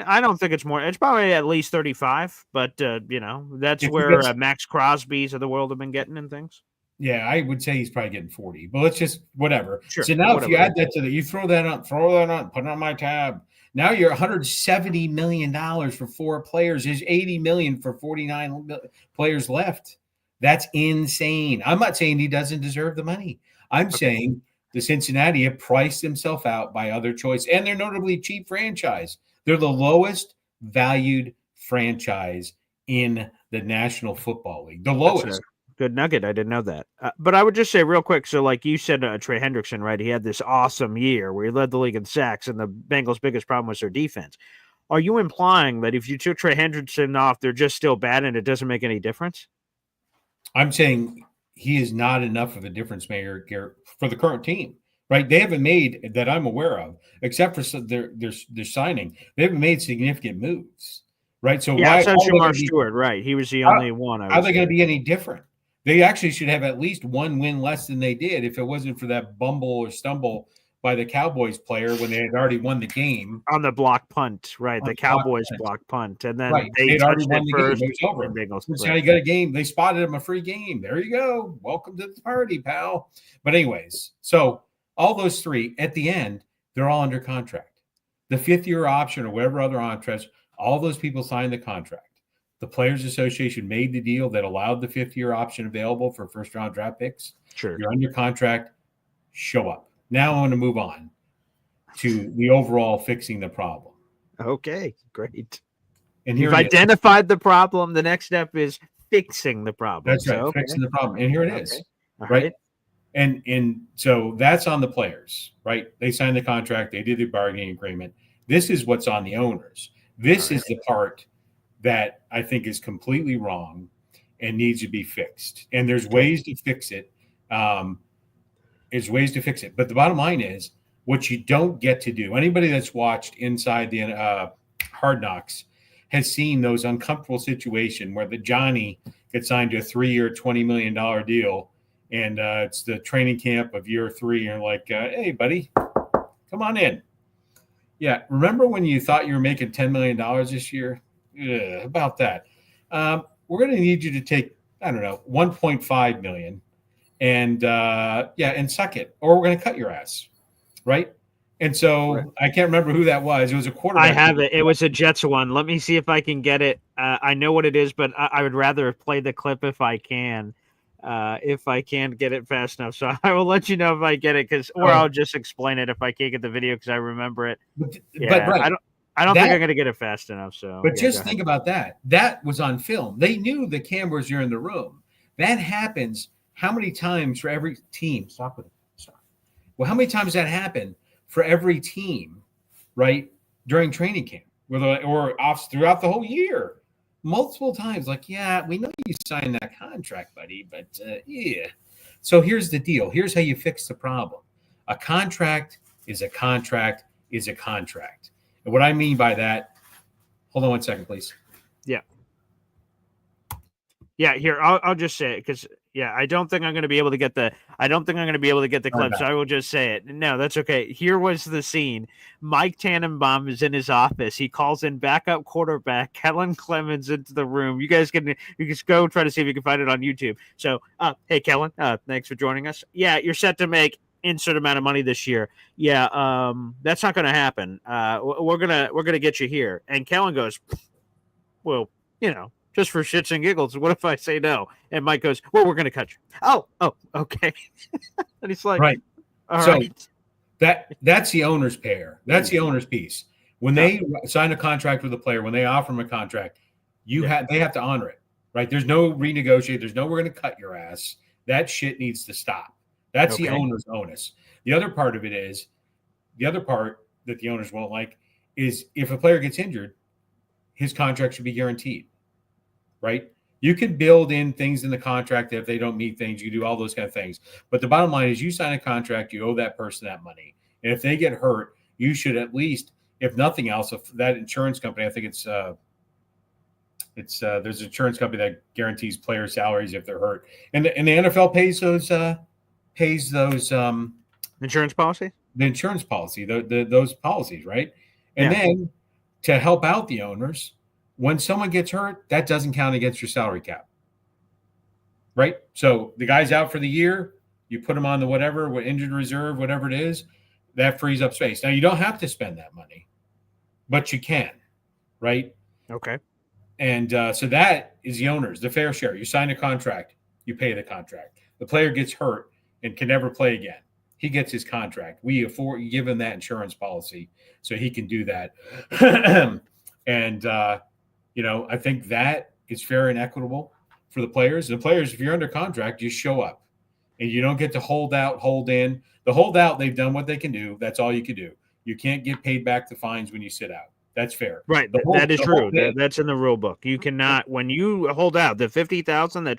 I don't think it's more. It's probably at least 35. But that's where Max Crosby's of the world have been getting and things. Yeah, I would say he's probably getting 40, but let's just whatever. Sure, so now if you add that to you throw that on, put it on my tab. Now you're $170 million for 4 players. There's $80 million for 49 players left. That's insane. I'm not saying he doesn't deserve the money. I'm saying The Cincinnati have priced themselves out by other choice, and they're notably cheap franchise. They're the lowest valued franchise in the National Football League. The lowest. Good nugget. I didn't know that. But I would just say real quick. So, like you said, Trey Hendrickson, right? He had this awesome year where he led the league in sacks, and the Bengals' biggest problem was their defense. Are you implying that if you took Trey Hendrickson off, they're just still bad and it doesn't make any difference? I'm saying he is not enough of a difference maker for the current team, right? They haven't made, that I'm aware of, except for their signing, they haven't made significant moves, right? So yeah, why Jamar Stewart, right? He was the only one. How are they going to be any different? They actually should have at least one win less than they did if it wasn't for that bumble or stumble by the Cowboys player when they had already won the game. On the block punt, right? The Cowboys block punt. And then they'd already won the game. It was over. Bengals, Cincinnati got a game. They spotted him a free game. There you go. Welcome to the party, pal. But anyways, so all those three, at the end, they're all under contract. The fifth-year option or whatever other interest, all those people signed the contract. The Players Association made the deal that allowed the fifth-year option available for first-round draft picks. Sure. You're under contract. Show up. Now I want to move on to the overall fixing the problem. Okay, great. And you've identified the problem. The next step is fixing the problem. That's right, fixing the problem. And here it is, right? And so that's on the players, right? They signed the contract. They did the bargaining agreement. This is what's on the owners. This is the part that I think is completely wrong and needs to be fixed. And there's ways to fix it. But the bottom line is what you don't get to do. Anybody that's watched Inside the Hard Knocks has seen those uncomfortable situations where the Johnny gets signed to a 3-year, $20 million deal. And it's the training camp of year 3. And you're like, hey, buddy, come on in. Yeah. Remember when you thought you were making $10 million this year? Yeah, about that. We're going to need you to take, I don't know, $1.5 million. And and suck it, or we're going to cut your ass, right? And so I can't remember who that was. It was a quarterback. I have it. It was a Jets one. Let me see if I can get it. I know what it is, but I would rather play the clip if I can get it fast enough. So I will let you know if I get it, I'll just explain it if I can't get the video because I remember it. But I don't think I'm going to get it fast enough. So, but just think about that. That was on film. They knew the cameras are in the room. That happens. How many times for every team? Stop. Well, how many times that happened for every team, right, during training camp, or off throughout the whole year? Multiple times, like, yeah, we know you signed that contract, buddy, but yeah. So here's the deal. Here's how you fix the problem. A contract is a contract is a contract. And what I mean by that, hold on one second, please. Yeah. Yeah, here, I'll just say it because I don't think I'm going to be able to get the clip, so I will just say it. No, that's okay. Here was the scene. Mike Tannenbaum is in his office. He calls in backup quarterback Kellen Clemens into the room. You guys can go try to see if you can find it on YouTube. So, hey, Kellen, thanks for joining us. Yeah, you're set to make insert amount of money this year. Yeah, that's not going to happen. We're gonna get you here. And Kellen goes, well, just for shits and giggles, what if I say no? And Mike goes, well, we're going to cut you. Oh, okay. And he's like, right. All so right. That's the owner's pair. That's the owner's piece. When they sign a contract with a player, when they offer him a contract, they have to honor it, right? There's no renegotiate. There's no, we're going to cut your ass. That shit needs to stop. That's the owner's onus. The other part that the owners won't like is if a player gets injured, his contract should be guaranteed. Right? You can build in things in the contract that if they don't meet things, you do all those kind of things. But the bottom line is you sign a contract, you owe that person that money. And if they get hurt, you should at least, if nothing else, if that insurance company, I think it's there's an insurance company that guarantees player salaries if they're hurt. And the NFL pays those insurance policy? The insurance policy, those policies, right? And then to help out the owners, when someone gets hurt, that doesn't count against your salary cap, right? So the guy's out for the year, you put him on the injured reserve, whatever it is, that frees up space. Now, you don't have to spend that money, but you can, right? Okay. And so that is the owners, the fair share. You sign a contract, you pay the contract. The player gets hurt and can never play again. he gets his contract. We give him that insurance policy so he can do that. And, I think that is fair and equitable for the players. And the players, if you're under contract, you show up. And you don't get to hold out, hold in. The hold out, they've done what they can do. That's all you can do. You can't get paid back the fines when you sit out. That's fair. Right. That is true. That's in the rule book. You cannot, when you hold out the $50,000 that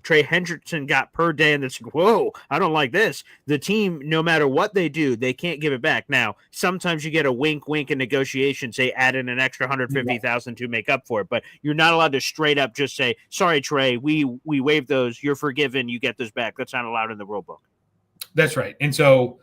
Trey Hendrickson got per day, and it's, whoa, I don't like this. The team, no matter what they do, they can't give it back. Now, sometimes you get a wink in negotiation, say add in an extra $150,000 to make up for it, but you're not allowed to straight up just say, sorry, Trey, we waived those. You're forgiven. You get those back. That's not allowed in the rule book. That's right. And so,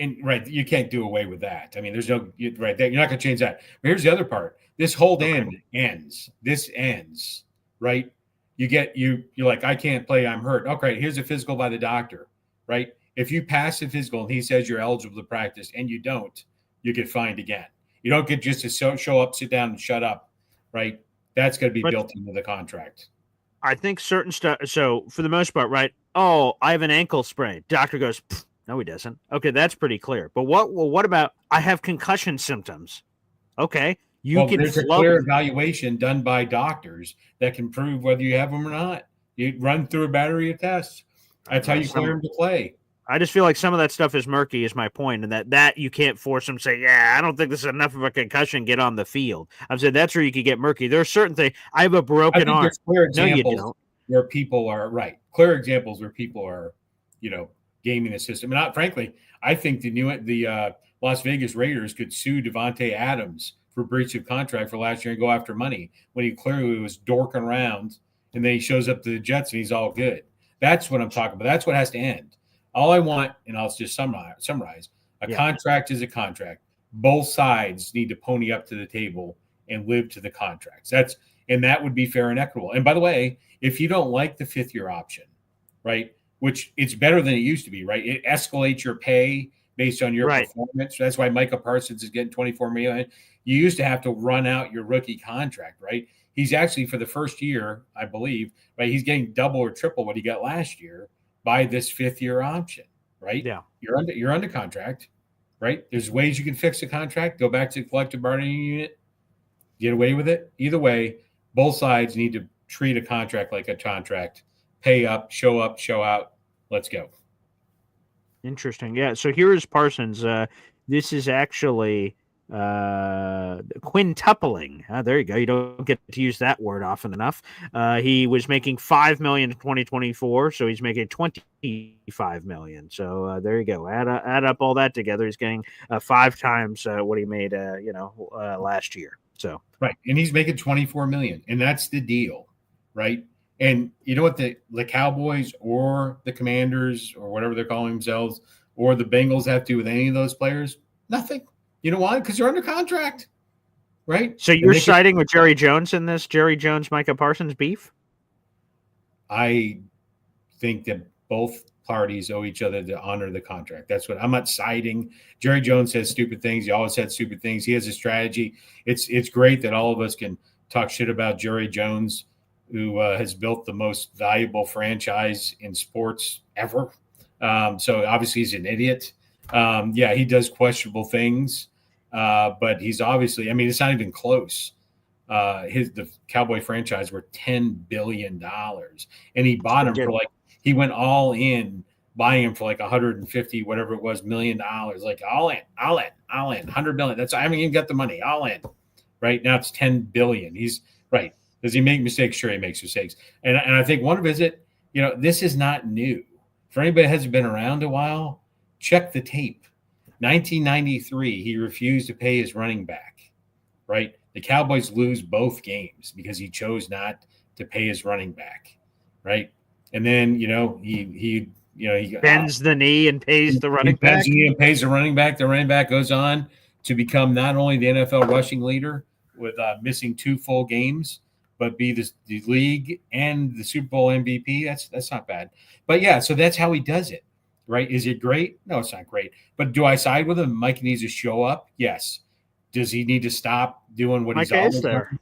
you can't do away with that. I mean, there's no right. You're not going to change that. But here's the other part. This hold ends. This ends, right? You're like, I can't play. I'm hurt. Okay, here's a physical by the doctor, right? If you pass the physical and he says you're eligible to practice and you don't, you get fined again. You don't get just to show up, sit down, and shut up, right? That's going to be built into the contract. I think certain stuff. So for the most part, right? Oh, I have an ankle sprain. Doctor goes, no, he doesn't. Okay, that's pretty clear. But what about I have concussion symptoms? Okay, there's a clear evaluation done by doctors that can prove whether you have them or not. You run through a battery of tests. That's how you clear them to play. I just feel like some of that stuff is murky, is my point, and that you can't force them to say, yeah, I don't think this is enough of a concussion, get on the field. I've said that's where you could get murky. There are certain things. I have a broken arm. There's clear examples where people are right. Clear examples where people are, gaming the system. And frankly, I think the Las Vegas Raiders could sue Devontae Adams for breach of contract for last year and go after money when he clearly was dorking around, and then he shows up to the Jets and he's all good. That's what I'm talking about. That's what has to end. All I want, and I'll just summarize, contract is a contract. Both sides need to pony up to the table and live to the contracts. And that would be fair and equitable. And by the way, if you don't like the fifth-year option, right, which it's better than it used to be, right? It escalates your pay based on your performance. That's why Micah Parsons is getting $24 million. You used to have to run out your rookie contract, right? He's actually, for the first year, I believe, right, he's getting double or triple what he got last year by this fifth-year option, right? Yeah. You're under contract, right? There's ways you can fix the contract, go back to the collective bargaining unit, get away with it. Either way, both sides need to treat a contract like a contract. Pay up, show out. Let's go. Interesting. Yeah. So here is Parsons. This is actually quintupling. There you go. You don't get to use that word often enough. He was making $5 million in 2024, so he's making $25 million. So there you go. Add up all that together. He's getting 5 times what he made, last year. So right, and he's making $24 million, and that's the deal, right? And you know what the Cowboys or the Commanders or whatever they're calling themselves or the Bengals have to do with any of those players? Nothing. You know why? Because they're under contract, right? So you're siding with Jerry Jones in this Jerry Jones, Micah Parsons beef? I think that both parties owe each other to honor the contract. That's what I'm not siding. Jerry Jones says stupid things. He always said stupid things. He has a strategy. It's great that all of us can talk shit about Jerry Jones, who has built the most valuable franchise in sports ever. So obviously he's an idiot. He does questionable things, but he's obviously, it's not even close. The Cowboy franchise were $10 billion, and he bought him for he went all in buying him for 150, whatever it was, $1 million, like all in, $100 million. That's, I haven't even got the money, all in. Right now it's $10 billion. He's right. Does he make mistakes? Sure, he makes mistakes. And I think one of his, this is not new. For anybody that hasn't been around a while, check the tape. 1993, he refused to pay his running back, right? The Cowboys lose both games because he chose not to pay his running back, right? And then, he bends the knee and pays the running back. Bends the knee and pays the running back. The running back goes on to become not only the NFL rushing leader with missing 2 full games, but be the league and the Super Bowl MVP. That's not bad. But yeah, so that's how he does it, right? Is it great? No, it's not great. But do I side with him? Mike needs to show up. Yes. Does he need to stop doing what he's always done?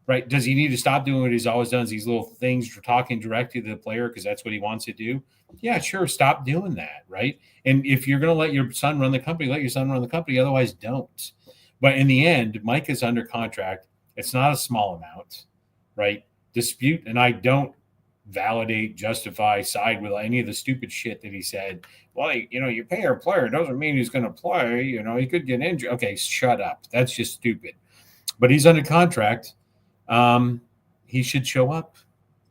right? Does he need to stop doing what he's always done? These little things for talking directly to the player because that's what he wants to do. Yeah, sure. Stop doing that, right? And if you're going to let your son run the company, let your son run the company. Otherwise, don't. But in the end, Mike is under contract. It's not a small amount, right? Dispute, and I don't validate, justify, side with any of the stupid shit that he said. Well, you pay a player doesn't mean he's going to play. He could get injured. Okay, shut up. That's just stupid. But he's under contract. He should show up,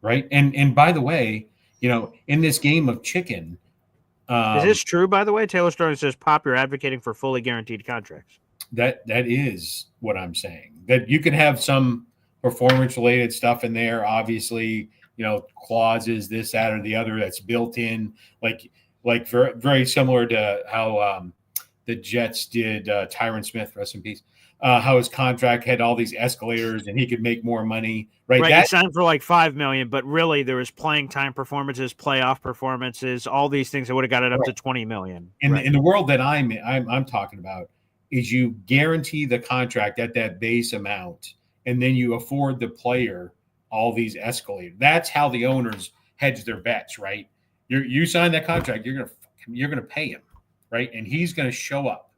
right? And by the way, in this game of chicken, is this true? By the way, Taylor Sterling says, "Pop, you're advocating for fully guaranteed contracts." That is what I'm saying. That you can have some performance-related stuff in there. Obviously, clauses, this, that, or the other that's built in, like very, very similar to how the Jets did Tyron Smith, rest in peace. How his contract had all these escalators and he could make more money, right? Right, he signed for like $5 million, but really there was playing time performances, playoff performances, all these things that would have got it up to $20 million. In the world that I'm talking about is you guarantee the contract at that base amount, and then you afford the player all these escalators. That's how the owners hedge their bets, right? You sign that contract, you're gonna pay him, right? And he's gonna show up.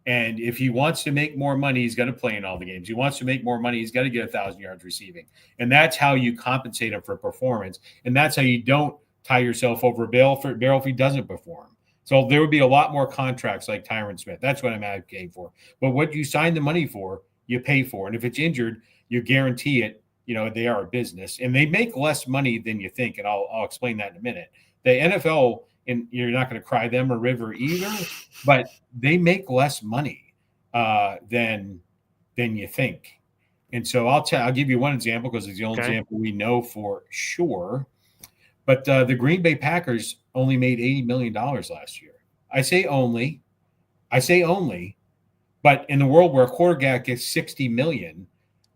And if he wants to make more money, he's going to play in all the games. He wants to make more money, he's got to get 1,000 yards receiving. And that's how you compensate him for performance. And that's how you don't tie yourself over a barrel if he doesn't perform. So there would be a lot more contracts like Tyron Smith. That's what I'm advocating for. But what you sign the money for, you pay for. And if it's injured, you guarantee it. They are a business. And they make less money than you think. And I'll explain that in a minute. The NFL, and you're not going to cry them a river either, but they make less money than you think. And so I'll give you one example because it's the only example we know for sure. But the Green Bay Packers only made $80 million last year. I say only, but in the world where a quarterback gets $60 million,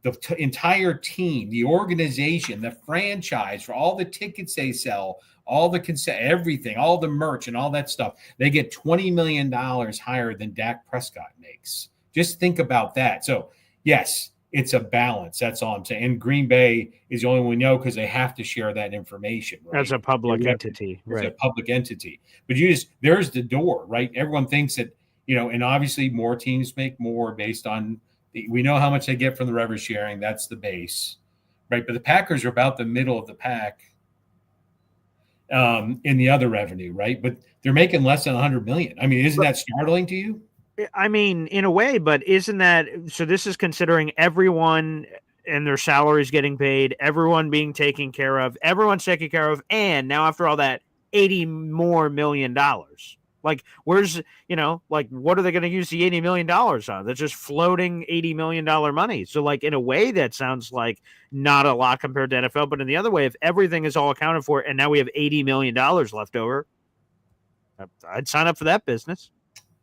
the entire team, the organization, the franchise, for all the tickets they sell, all the everything, all the merch and all that stuff, they get $20 million higher than Dak Prescott makes. Just think about that. So, yes, it's a balance. That's all I'm saying. And Green Bay is the only one we know because they have to share that information. Right? As a public entity. Right. It's a public entity. But there's the door, right? Everyone thinks that, and obviously more teams make more based on we know how much they get from the revenue sharing. That's the base, right? But the Packers are about the middle of the pack in the other revenue, right? But they're making less than $100 million. I mean, isn't that startling to you? I mean, in a way, but isn't that so? This is considering everyone and their salaries getting paid, everyone being taken care of, everyone's taken care of, and now after all that, $80 more million. Like, where's, what are they going to use the $80 million on? That's just floating $80 million money. So, like, in a way, that sounds like not a lot compared to NFL. But in the other way, if everything is all accounted for and now we have $80 million left over, I'd sign up for that business.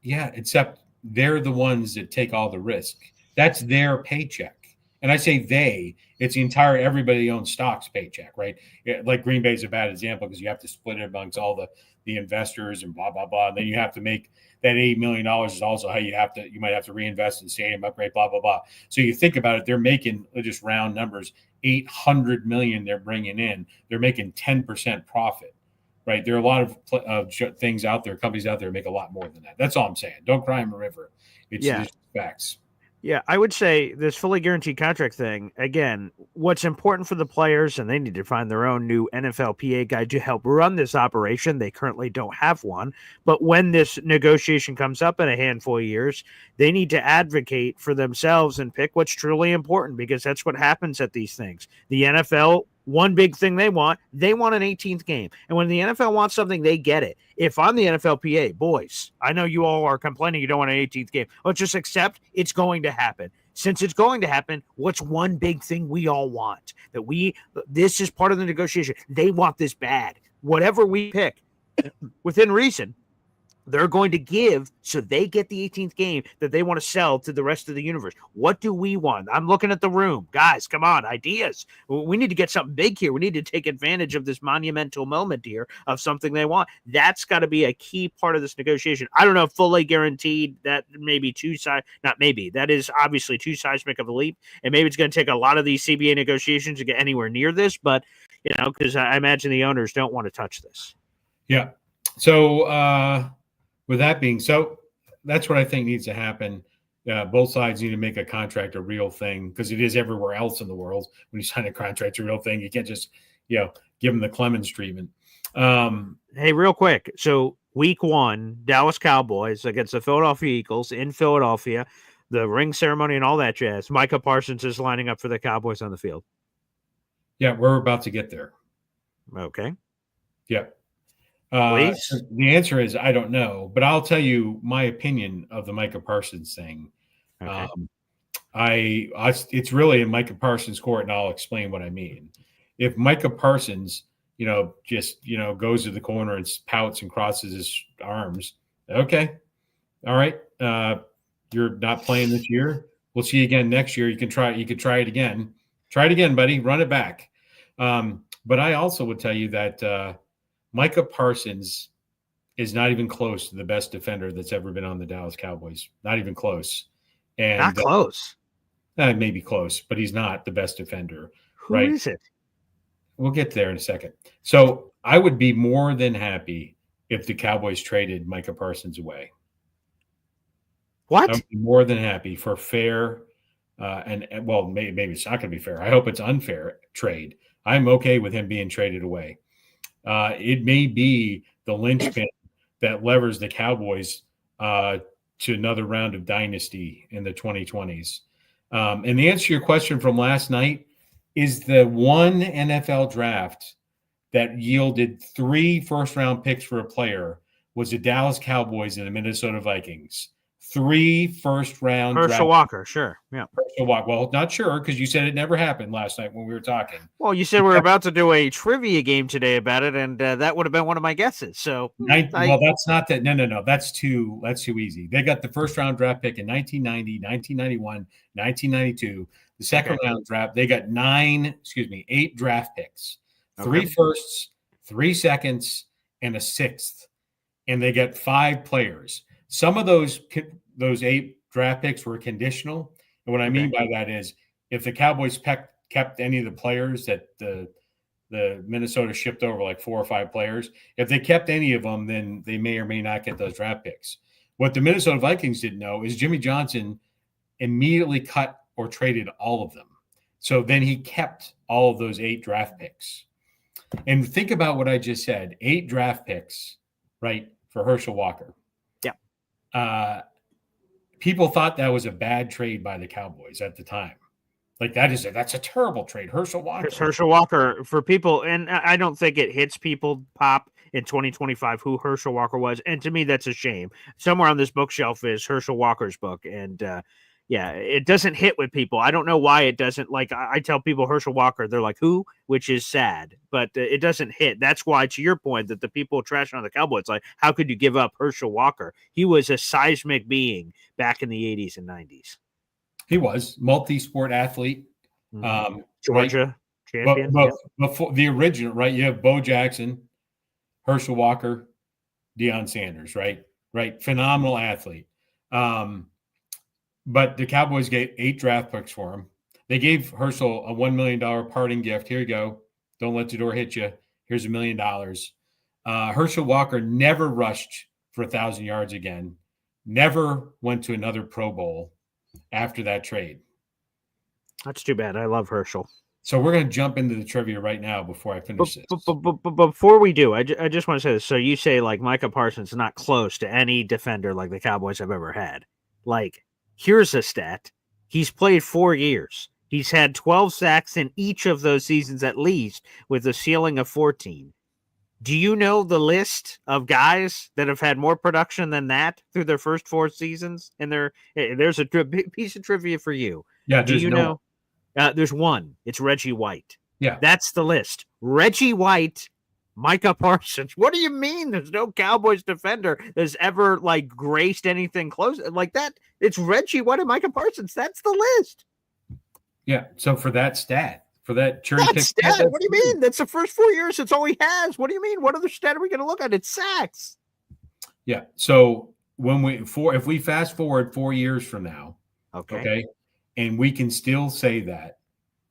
Yeah, except they're the ones that take all the risk. That's their paycheck. And I say they, it's the entire everybody who owns stocks paycheck, right? Like Green Bay is a bad example because you have to split it amongst all the investors and blah, blah, blah. And then you have to make that $8 million is also how you might have to reinvest in stadium upgrade, blah, blah, blah. So you think about it, they're making just round numbers, $800 million they're bringing in. They're making 10% profit, right? There are a lot of things out there, companies out there make a lot more than that. That's all I'm saying. Don't cry in a river. It's just facts. Yeah, I would say this fully guaranteed contract thing, again, what's important for the players, and they need to find their own new NFLPA guy to help run this operation. They currently don't have one. But when this negotiation comes up in a handful of years, they need to advocate for themselves and pick what's truly important because that's what happens at these things. The NFL, one big thing they want an 18th game. And when the NFL wants something, they get it. If I'm the NFLPA, boys, I know you all are complaining you don't want an 18th game. Let's just accept it's going to happen. Since it's going to happen, what's one big thing we all want? This is part of the negotiation. They want this bad. Whatever we pick, within reason, they're going to give so they get the 18th game that they want to sell to the rest of the universe. What do we want? I'm looking at the room. Guys, come on, ideas. We need to get something big here. We need to take advantage of this monumental moment here of something they want. That's got to be a key part of this negotiation. I don't know if fully guaranteed. That may be not maybe. That is obviously too seismic of a leap. And maybe it's going to take a lot of these CBA negotiations to get anywhere near this. But, because I imagine the owners don't want to touch this. Yeah. So, with that being so, that's what I think needs to happen. Both sides need to make a contract a real thing, because it is everywhere else in the world. When you sign a contract, a real thing. You can't just, give them the Clemens treatment. Hey, real quick. So week 1, Dallas Cowboys against the Philadelphia Eagles in Philadelphia, the ring ceremony and all that jazz. Micah Parsons is lining up for the Cowboys on the field. Yeah, we're about to get there. Okay. Yeah. Please? The answer is I don't know, but I'll tell you my opinion of the Micah Parsons thing. Okay. It's really in Micah Parsons' court, and I'll explain what I mean. If Micah Parsons, just goes to the corner and pouts and crosses his arms, okay, all right, you're not playing this year. We'll see you again next year. You could try it again. Try it again, buddy. Run it back. But I also would tell you that Micah Parsons is not even close to the best defender that's ever been on the Dallas Cowboys. Not even close. And Not close. Maybe close, but he's not the best defender. Who is it? We'll get there in a second. So I would be more than happy if the Cowboys traded Micah Parsons away. What? I would be more than happy for fair and maybe it's not going to be fair. I hope it's unfair trade. I'm okay with him being traded away. It may be the linchpin that levers the Cowboys to another round of dynasty in the 2020s. And the answer to your question from last night is the one NFL draft that yielded 3 first-round picks for a player was the Dallas Cowboys and the Minnesota Vikings. 3 first-round Herschel draft. Walker, sure. Yeah. Herschel Walker. Well, not sure, because you said it never happened last night when we were talking. Well, you said we were about to do a trivia game today about it, and that would have been one of my guesses. So, well, that's not that. No. That's too easy. They got the first-round draft pick in 1990, 1991, 1992. The second-round draft, they got 8 draft picks. 3 firsts, 3 seconds, and a 6th. And they got 5 players. Some of those 8 draft picks were conditional. And what I mean by that is if the Cowboys kept any of the players that the Minnesota shipped over, like 4 or 5 players, if they kept any of them, then they may or may not get those draft picks. What the Minnesota Vikings didn't know is Jimmy Johnson immediately cut or traded all of them. So then he kept all of those 8 draft picks. And think about what I just said, 8 draft picks, right, for Herschel Walker. Yeah. People thought that was a bad trade by the Cowboys at the time. Like that's a terrible trade. Herschel Walker. Herschel Walker, for people, and I don't think it hits people pop in 2025 who Herschel Walker was. And to me, that's a shame. Somewhere on this bookshelf is Herschel Walker's book. And it doesn't hit with people. I don't know why it doesn't. Like I tell people Herschel Walker, they're like, who? Which is sad, but it doesn't hit. That's why, to your point, that the people trashing on the Cowboys, like, how could you give up Herschel Walker? He was a seismic being back in the 80s and 90s. He was multi-sport athlete. Georgia champion. Before the original, right? You have Bo Jackson, Herschel Walker, Deion Sanders, right? Right. Phenomenal athlete. But the Cowboys gave 8 draft picks for him. They gave Herschel a $1 million parting gift. Here you go. Don't let the door hit you. Here's $1 million. Herschel Walker never rushed for 1,000 yards again. Never went to another Pro Bowl after that trade. That's too bad. I love Herschel. So we're going to jump into the trivia right now before I finish this. But before we do, I just want to say this. So you say, like, Micah Parsons is not close to any defender like the Cowboys have ever had. Like, here's a stat. He's played 4 years. He's had 12 sacks in each of those seasons at least, with a ceiling of 14. Do you know the list of guys that have had more production than that through their first 4 seasons? And there's a big piece of trivia for you. Yeah, do you know? There's one. It's Reggie White. Yeah. That's the list. Reggie White Micah Parsons. What do you mean there's no Cowboys defender that's ever like graced anything close like that? It's Reggie White and Micah Parsons. That's the list. Yeah. So for that stat, for that cherry pick stat, what do you mean? That's the first 4 years. That's all he has. What do you mean? What other stat are we going to look at? It's sacks. Yeah. So if we fast forward 4 years from now, okay, and we can still say that,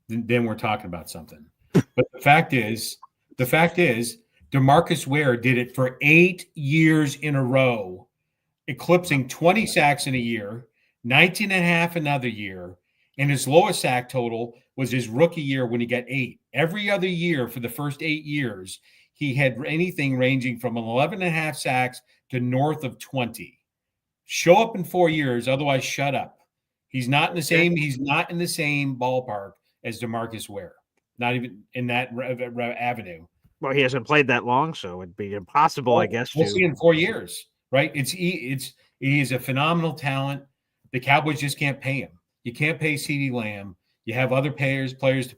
then we're talking about something. But the fact is, DeMarcus Ware did it for 8 years in a row, eclipsing 20 sacks in a year, 19 and a half another year, and his lowest sack total was his rookie year when he got 8. Every other year for the first 8 years, he had anything ranging from 11 and a half sacks to north of 20. Show up in 4 years, otherwise shut up. He's not in the same ballpark as DeMarcus Ware. Not even in that avenue. Well, he hasn't played that long, so it'd be impossible, I guess. We'll see in 4 years, right? He's a phenomenal talent. The Cowboys just can't pay him. You can't pay CeeDee Lamb. You have other players to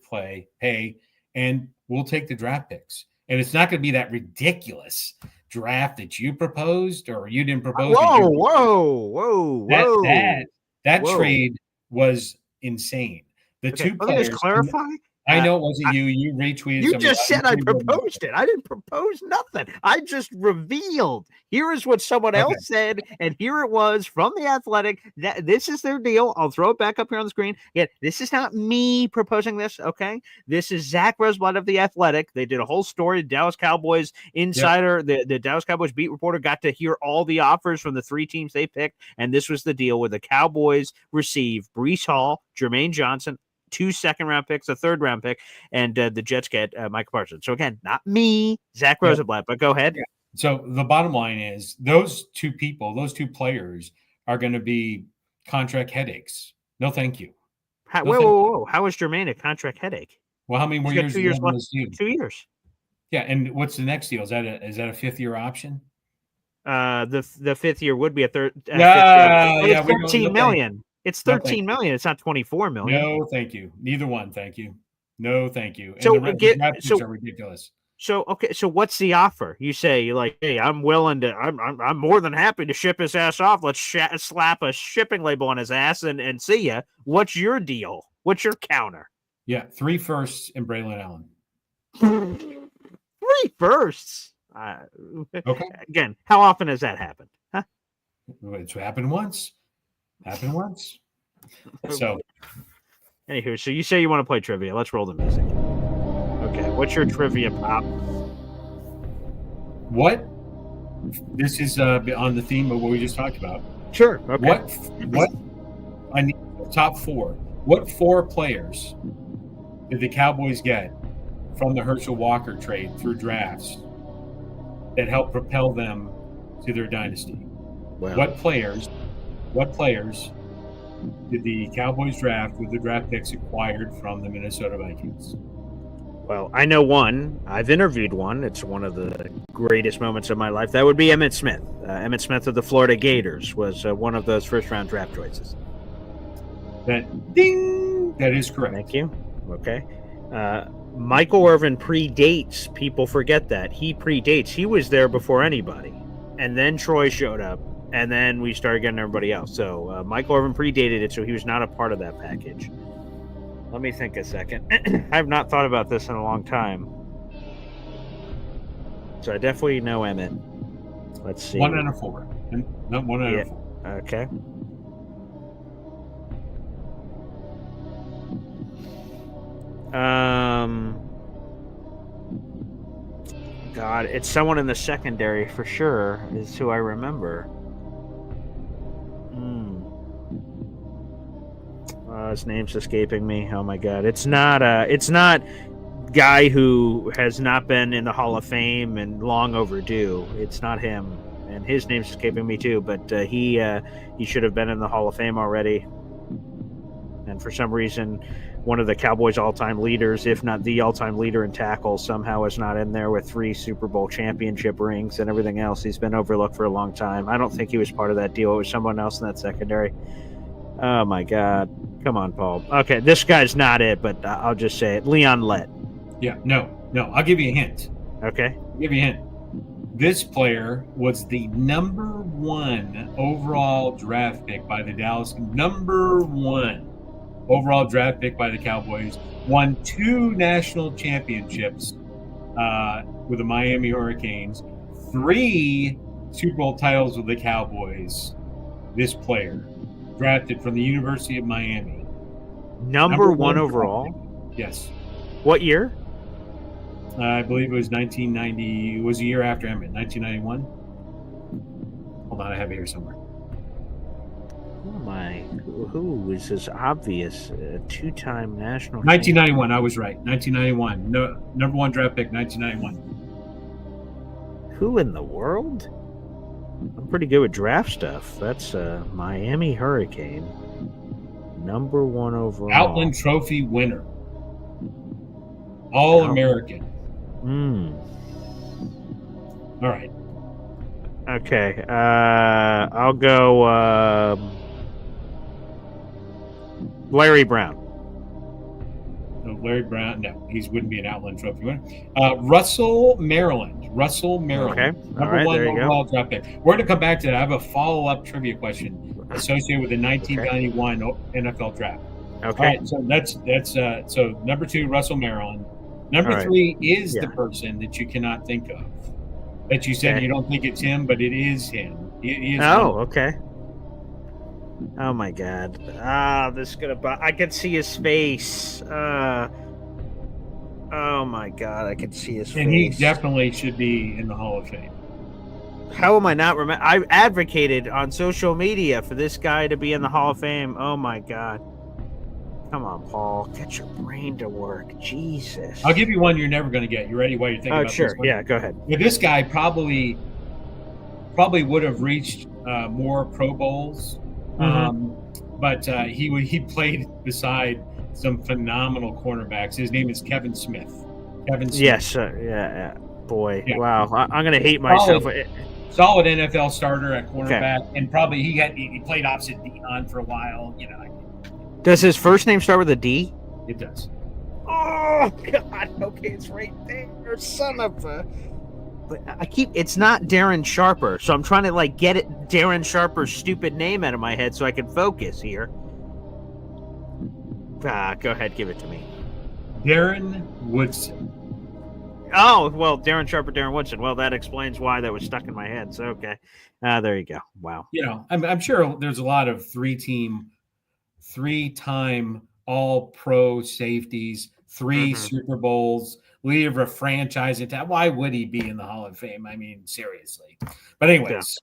pay, and we'll take the draft picks. And it's not going to be that ridiculous draft that you proposed or you didn't propose. Whoa. That trade was insane. The two players. Let me just clarify. I know it wasn't you. You retweeted. You just said I proposed it. I didn't propose nothing. I just revealed. Here is what someone else said, and here it was from The Athletic. This is their deal. I'll throw it back up here on the screen. Again, this is not me proposing this, okay? This is Zach Roseblood of The Athletic. They did a whole story. Dallas Cowboys insider, the Dallas Cowboys beat reporter got to hear all the offers from the 3 teams they picked, and this was the deal where the Cowboys receive Breece Hall, Jermaine Johnson, 2 second-round picks, a third-round pick, and the Jets get Micah Parsons. So, again, not me, Zach Rosenblatt, but go ahead. Yeah. So, the bottom line is those 2 people, those 2 players are going to be contract headaches. No, thank you. Whoa. How is Jermaine a contract headache? Well, how many more years? 2 years left. 2 years. Yeah, and what's the next deal? Is that a 5th-year option? The 5th year would be a third. It's $13 million. It's $13 million. It's not $24 million. No, thank you. Neither one, thank you. No, thank you. And so the draft picks are ridiculous. So what's the offer? You say you're like, hey, I'm willing to. I'm more than happy to ship his ass off. Let's slap a shipping label on his ass and see ya. What's your deal? What's your counter? Yeah, 3 firsts and Braylon Allen. 3 firsts. Okay. Again, how often has that happened? Huh? It's happened once. So, anywho, so you say you want to play trivia. Let's roll the music. Okay, what's your trivia pop? What? This is on the theme of what we just talked about. Sure. Okay. What? I need top 4. What 4 players did the Cowboys get from the Herschel Walker trade through drafts that helped propel them to their dynasty? Well, What players did the Cowboys draft with the draft picks acquired from the Minnesota Vikings? Well, I know one. I've interviewed one. It's one of the greatest moments of my life. That would be Emmitt Smith. Emmitt Smith of the Florida Gators was one of those first-round draft choices. That is correct. Thank you. Okay. Michael Irvin predates. People forget that. He predates. He was there before anybody. And then Troy showed up. And then we started getting everybody else. So Michael Irvin predated it, so he was not a part of that package. Let me think a second. I have not thought about this in a long time. So I definitely know Emmitt. Let's see. 1 out of 4. No, 1 out of 4. Okay. God, it's someone in the secondary for sure is who I remember. His name's escaping me. Oh my God. It's not guy who has not been in the Hall of Fame and long overdue. It's not him. And his name's escaping me too, but he should have been in the Hall of Fame already. And for some reason, one of the Cowboys' all-time leaders, if not the all-time leader in tackles, somehow is not in there with 3 Super Bowl championship rings and everything else. He's been overlooked for a long time. I don't think he was part of that deal. It was someone else in that secondary. Oh, my God. Come on, Paul. Okay, this guy's not it, but I'll just say it. Leon Lett. Yeah, no. I'll give you a hint. Okay. I'll give you a hint. This player was the number 1 overall draft pick by the Dallas. Number 1 overall draft pick by the Cowboys. Won 2 national championships with the Miami Hurricanes. 3 Super Bowl titles with the Cowboys. This player, drafted from the University of Miami. Number 1 overall? Yes. What year? I believe it was 1990. It was a year after Emmett, 1991. Hold on, I have it here somewhere. Oh my! Who is this obvious 2-time national? 1991. I was right. 1991. No, number 1 draft pick. 1991. Who in the world? I'm pretty good with draft stuff. That's Miami Hurricane. Number 1 overall. Outland Trophy winner. All American. All right. Okay. I'll go Larry Brown. No, Larry Brown. No, he wouldn't be an Outland Trophy winner. Russell Maryland. Okay. Number 1 overall draft pick. We're going to come back to that. I have a follow-up trivia question associated with the 1991 NFL draft. Okay. All right, so that's so number 2, Russell Maryland. Number 3 is the person that you cannot think of. That you said you don't think it's him, but it is him. He is okay. Oh my God! This is gonna. I can see his face. Oh my God! I can see his face. And he definitely should be in the Hall of Fame. How am I not remember? I advocated on social media for this guy to be in the Hall of Fame. Oh my God! Come on, Paul. Get your brain to work. Jesus. I'll give you one you're never going to get. You ready? While you're thinking about sure. this one? Yeah, go ahead. Yeah, this guy probably would have reached more Pro Bowls, but he played beside some phenomenal cornerbacks. His name is Kevin Smith. Yes. Yeah. Boy. Yeah. Wow. I'm going to hate myself. Solid NFL starter at cornerback, and probably he played opposite Deion for a while. You know. Does his first name start with a D? It does. Oh God! Okay, it's right there. Son of a. But it's not Darren Sharper, so I'm trying to get Darren Sharper's stupid name out of my head so I can focus here. Go ahead, give it to me. Darren Woodson. Oh well, Darren Sharper, Darren Woodson. Well, that explains why that was stuck in my head. So okay, there you go. Wow. You know, I'm sure there's a lot of 3-time All-Pro safeties, 3 Super Bowls, leader of a franchise. Why would he be in the Hall of Fame? I mean, seriously. But anyways,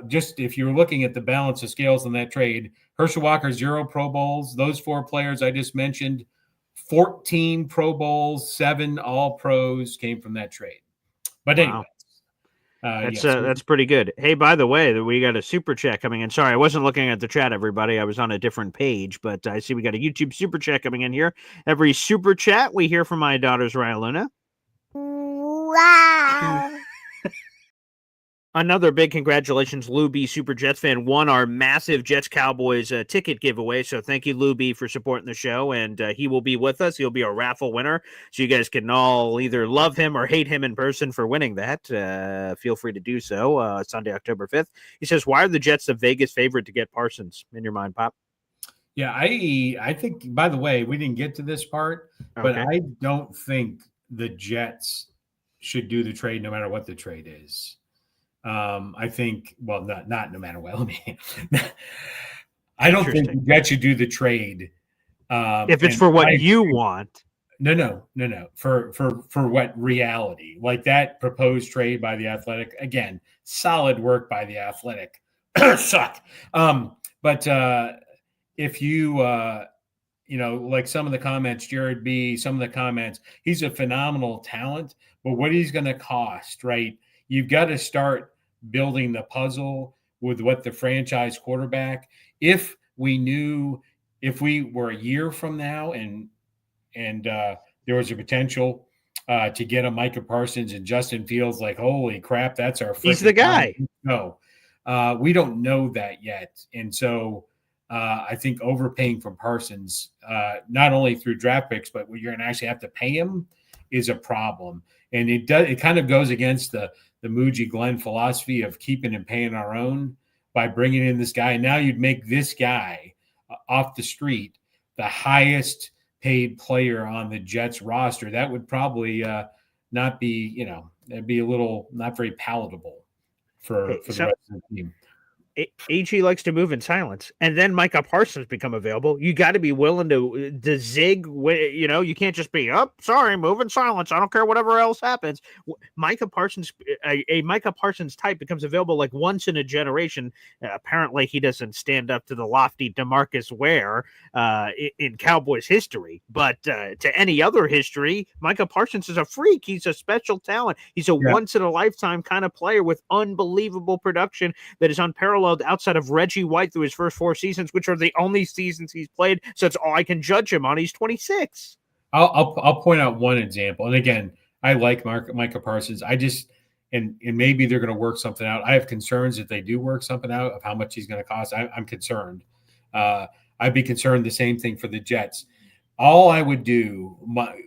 just if you're looking at the balance of scales in that trade, Herschel Walker, 0 Pro Bowls. Those 4 players I just mentioned, 14 Pro Bowls, 7 All-Pros came from that trade. But anyway. That's pretty good. Hey, by the way, we got a super chat coming in. Sorry, I wasn't looking at the chat, everybody. I was on a different page, but I see we got a YouTube super chat coming in here. Every super chat, we hear from my daughters, Raya Luna. Wow. Another big congratulations, Lou B, Super Jets fan, won our massive Jets-Cowboys ticket giveaway. So thank you, Lou B, for supporting the show. And he will be with us. He'll be a raffle winner. So you guys can all either love him or hate him in person for winning that. Feel free to do so. Sunday, October 5th. He says, why are the Jets the Vegas favorite to get Parsons? In your mind, Pop? Yeah, I think, by the way, we didn't get to this part, but I don't think the Jets should do the trade no matter what the trade is. I think, well, not no matter what. I don't think the Jets should do the trade. If it's for what you want. No. For what reality? Like that proposed trade by the Athletic. Again, solid work by the Athletic. Suck. But if you like some of the comments, Jared B., some of the comments, he's a phenomenal talent, but what he's going to cost, right? You've got to start building the puzzle with what the franchise quarterback. If we were a year from now and there was a potential to get a Micah Parsons and Justin Fields, like, holy crap, that's our he's the guy. No, we don't know that yet. And so I think overpaying for Parsons, not only through draft picks, but you're going to actually have to pay him, is a problem. And it kind of goes against the Muji Glenn philosophy of keeping and paying our own by bringing in this guy. And now you'd make this guy off the street the highest paid player on the Jets roster. That would probably not be, it'd be a little not very palatable for the rest of the team. AG likes to move in silence, and then Micah Parsons become available. You got to be willing to zig. You can't just be sorry, move in silence. I don't care whatever else happens. Micah Parsons, a Micah Parsons type becomes available like once in a generation. Apparently, he doesn't stand up to the lofty DeMarcus Ware in Cowboys history, but to any other history, Micah Parsons is a freak. He's a special talent. He's a once in a lifetime kind of player with unbelievable production that is unparalleled outside of Reggie White through his first 4 seasons, which are the only seasons he's played. So it's all I can judge him on. He's 26. I'll point out one example. And again, I like Micah Parsons. I just, and maybe they're going to work something out. I have concerns if they do work something out of how much he's going to cost. I'm concerned. I'd be concerned the same thing for the Jets. All I would do,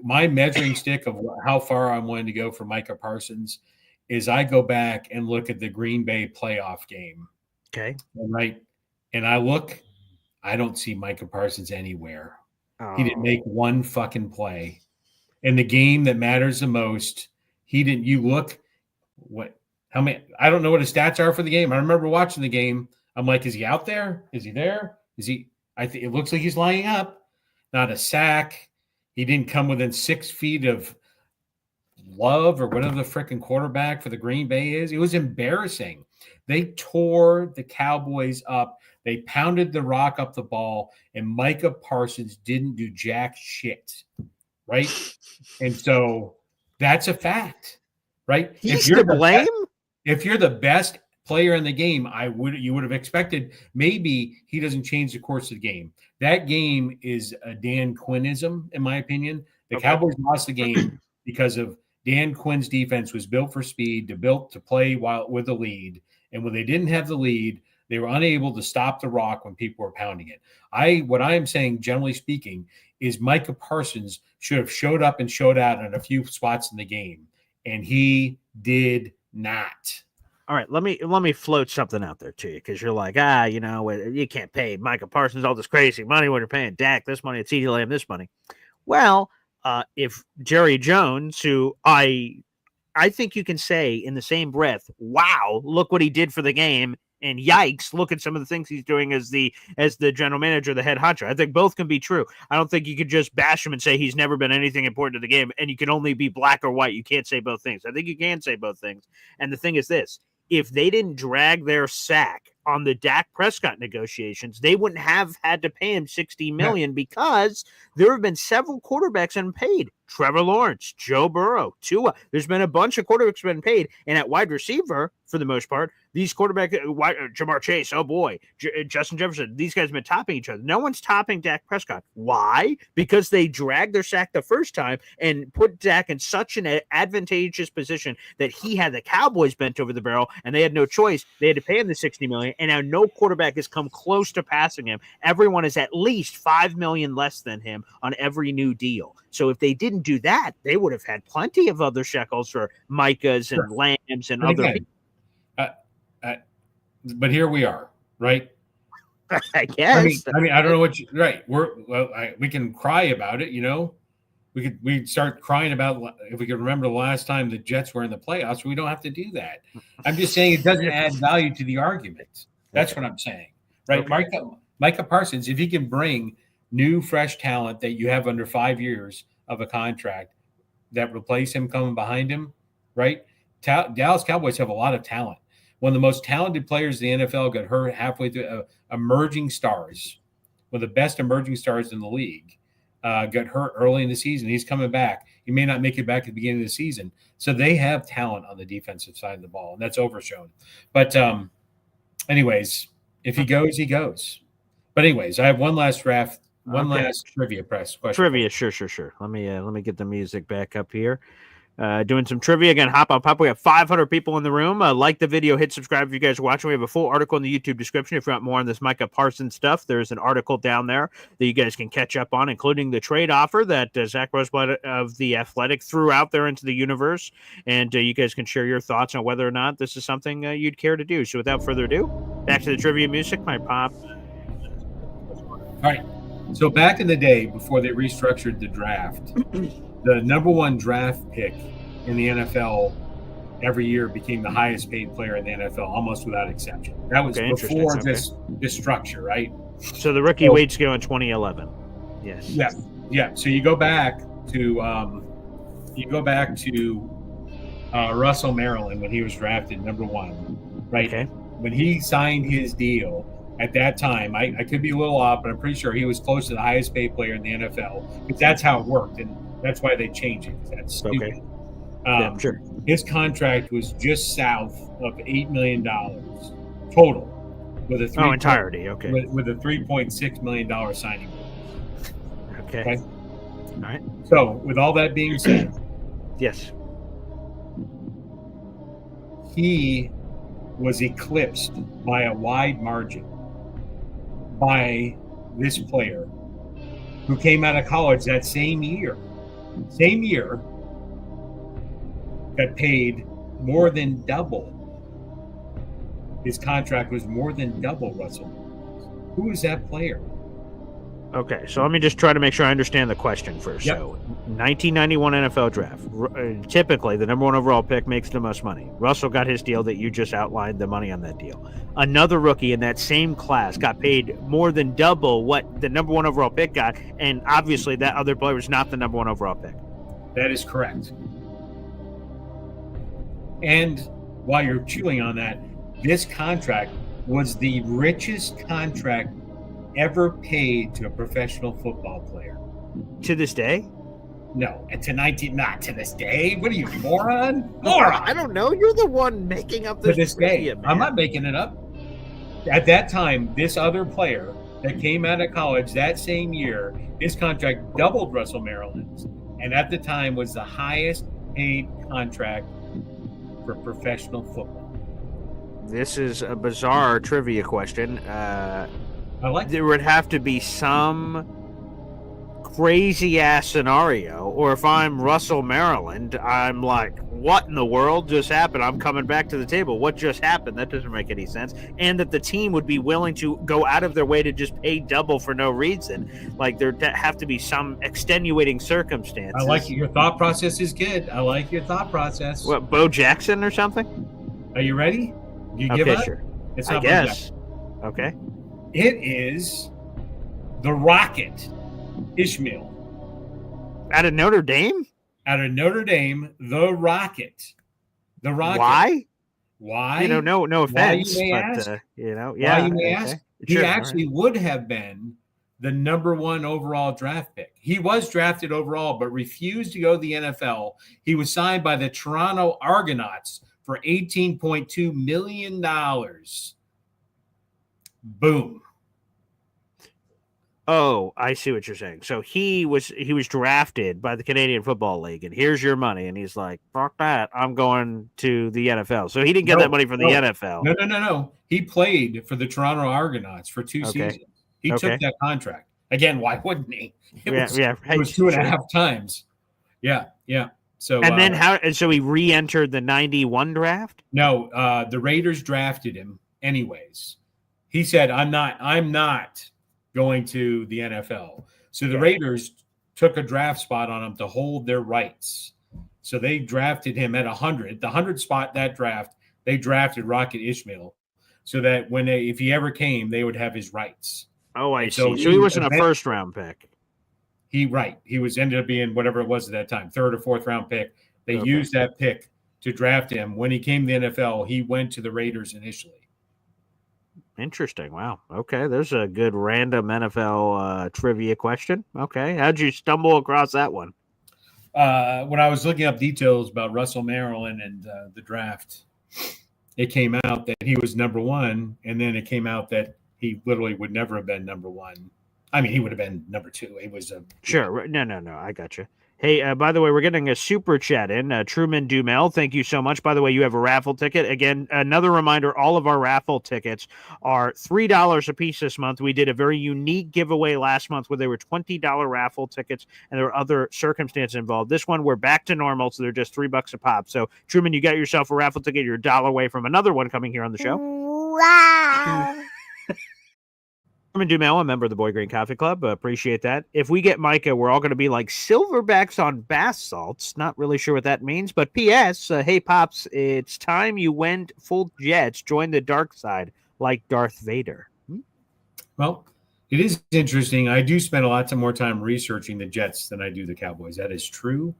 my measuring stick of how far I'm willing to go for Micah Parsons is I go back and look at the Green Bay playoff game. Okay. And I look, I don't see Micah Parsons anywhere. Oh. He didn't make one fucking play. In the game that matters the most, he didn't. You look, how many? I don't know what his stats are for the game. I remember watching the game. I'm like, is he out there? Is he there? Is he? I think it looks like he's lining up. Not a sack. He didn't come within 6 feet of Love or whatever the freaking quarterback for the Green Bay is. It was embarrassing. They tore the Cowboys up. They pounded the rock up the ball, and Micah Parsons didn't do jack shit, right? And so that's a fact, right? He's to blame? If you're the best player in the game, you would have expected maybe he doesn't change the course of the game. That game is a Dan Quinnism, in my opinion. The Cowboys lost the game because of Dan Quinn's defense was built for speed, built to play with the lead. And when they didn't have the lead, they were unable to stop the rock when people were pounding it. What I am saying, generally speaking, is Micah Parsons should have showed up and showed out in a few spots in the game, and he did not. All right, let me float something out there to you, because you're like, you can't pay Micah Parsons all this crazy money when you're paying Dak this money, it's CeeDee Lamb this money. Well, if Jerry Jones, who I think you can say in the same breath, wow, look what he did for the game, and yikes, look at some of the things he's doing as the general manager, the head honcho. I think both can be true. I don't think you could just bash him and say he's never been anything important to the game, and you can only be black or white. You can't say both things. I think you can say both things. And the thing is this: if they didn't drag their sack on the Dak Prescott negotiations, they wouldn't have had to pay him $60 million, because there have been several quarterbacks unpaid. Trevor Lawrence, Joe Burrow, Tua. There's been a bunch of quarterbacks been paid, and at wide receiver, for the most part, these quarterbacks, Jamar Chase, oh boy, Justin Jefferson, these guys have been topping each other. No one's topping Dak Prescott. Why? Because they dragged their sack the first time and put Dak in such an advantageous position that he had the Cowboys bent over the barrel, and they had no choice. They had to pay him the $60 million, and now no quarterback has come close to passing him. Everyone is at least $5 million less than him on every new deal. So if they didn't do that, they would have had plenty of other shekels for Micahs and Lambs and other people. But here we are, right? I guess. I mean, I don't know what right. We can cry about it, We'd start crying about if we could remember the last time the Jets were in the playoffs. We don't have to do that. I'm just saying it doesn't add value to the argument. That's what I'm saying, right? Okay. Micah Parsons, if he can bring new, fresh talent that you have under 5 years of a contract that replace him coming behind him, right? Dallas Cowboys have a lot of talent. One of the most talented players in the NFL got hurt halfway through. Emerging stars, one of the best emerging stars in the league, got hurt early in the season. He's coming back. He may not make it back at the beginning of the season. So they have talent on the defensive side of the ball, and that's overshown. But anyways, if he goes, he goes. But anyways, I have one last last trivia question. Trivia, sure. Let me get the music back up here. doing some trivia. Again, hop on pop. We have 500 people in the room. Like the video, hit subscribe if you guys are watching. We have a full article in the YouTube description. If you want more on this Micah Parsons stuff, there's an article down there that you guys can catch up on, including the trade offer that Zach Roseblood of The Athletic threw out there into the universe. And you guys can share your thoughts on whether or not this is something you'd care to do. So without further ado, back to the trivia music, my pop. All right. So back in the day, before they restructured the draft, the number one draft pick in the NFL every year became the highest paid player in the NFL, almost without exception. That was before this structure, right? So the rookie wage scale in 2011. Yes. Yeah. So you go back to Russell Maryland when he was drafted number one, right? Okay. When he signed his deal at that time, I could be a little off, but I'm pretty sure he was close to the highest paid player in the NFL because that's how it worked, and that's why they changed it. That's stupid. Okay. Yeah, sure. His contract was just south of $8 million total, with a entirety. Okay. With a $3.6 million signing. Okay. All right. So, with all that being said, yes, he was eclipsed by a wide margin by this player who came out of college that same year, got paid more than double. His contract was more than double Russell. Who is that player? Okay, so let me just try to make sure I understand the question first. Yep. So, 1991 NFL draft. Typically, the number one overall pick makes the most money. Russell got his deal that you just outlined, the money on that deal. Another rookie in that same class got paid more than double what the number one overall pick got, and obviously that other player was not the number one overall pick. That is correct. And while you're chewing on that, this contract was the richest contract ever paid to a professional football player. To this day? No, not to this day. What are you, moron? I don't know. You're the one making up this. To this day, I'm not making it up. At that time, this other player that came out of college that same year, his contract doubled Russell Maryland's, and at the time was the highest paid contract for professional football. This is a bizarre trivia question. There would have to be some crazy ass scenario, or if I'm Russell Maryland, I'm like, what in the world just happened? I'm coming back to the table. What just happened? That doesn't make any sense. And that the team would be willing to go out of their way to just pay double for no reason. Like there'd have to be some extenuating circumstances. I like your thought process is good. I like your thought process. What, Bo Jackson or something? Are you ready? You give up? Sure. It's not I guess. Okay. It is the Rocket, Ismail. Out of Notre Dame? Out of Notre Dame, the Rocket. The Rocket. Why? Why? No offense. Why you may ask? Yeah. Why you may ask? He Sure, actually would have been the number one overall draft pick. He was drafted overall, but refused to go to the NFL. He was signed by the Toronto Argonauts for $18.2 million. Boom. Oh, I see what you're saying. So he was drafted by the Canadian Football League, and here's your money. And he's like, fuck that. I'm going to the NFL. So he didn't get that money from the NFL. No. He played for the Toronto Argonauts for 2 seasons. He took that contract. Again, why wouldn't he? It was 2.5 times. Yeah. So and then so he re-entered the 91 draft? No, the Raiders drafted him anyways. He said, I'm not going to the NFL. So the Raiders took a draft spot on him to hold their rights. So they drafted him at 100. The 100 spot that draft, they drafted Rocket Ismail so that if he ever came, they would have his rights. Oh, I see. So he wasn't a first round pick. He ended up being whatever it was at that time, 3rd or 4th round pick. They used that pick to draft him. When he came to the NFL, he went to the Raiders initially. Interesting. Wow. Okay. There's a good random NFL trivia question. Okay. How'd you stumble across that one? When I was looking up details about Russell Maryland and the draft, it came out that he was number one, and then it came out that he literally would never have been number one. I mean, he would have been number two. He was a sure. No. I got you. Hey, by the way, we're getting a super chat in. Truman Dumel, thank you so much. By the way, you have a raffle ticket. Again, another reminder, all of our raffle tickets are $3 a piece this month. We did a very unique giveaway last month where they were $20 raffle tickets, and there were other circumstances involved. This one, we're back to normal, so they're just $3 a pop. So, Truman, you got yourself a raffle ticket. You're $1 away from another one coming here on the show. Wow. Truman Dumel, a member of the Boy Green Coffee Club. Appreciate that. If we get Micah, we're all going to be like silverbacks on bath salts. Not really sure what that means, but P.S. Hey, Pops, it's time you went full Jets. Join the dark side like Darth Vader. Well, it is interesting. I do spend a lot more time researching the Jets than I do the Cowboys. That is true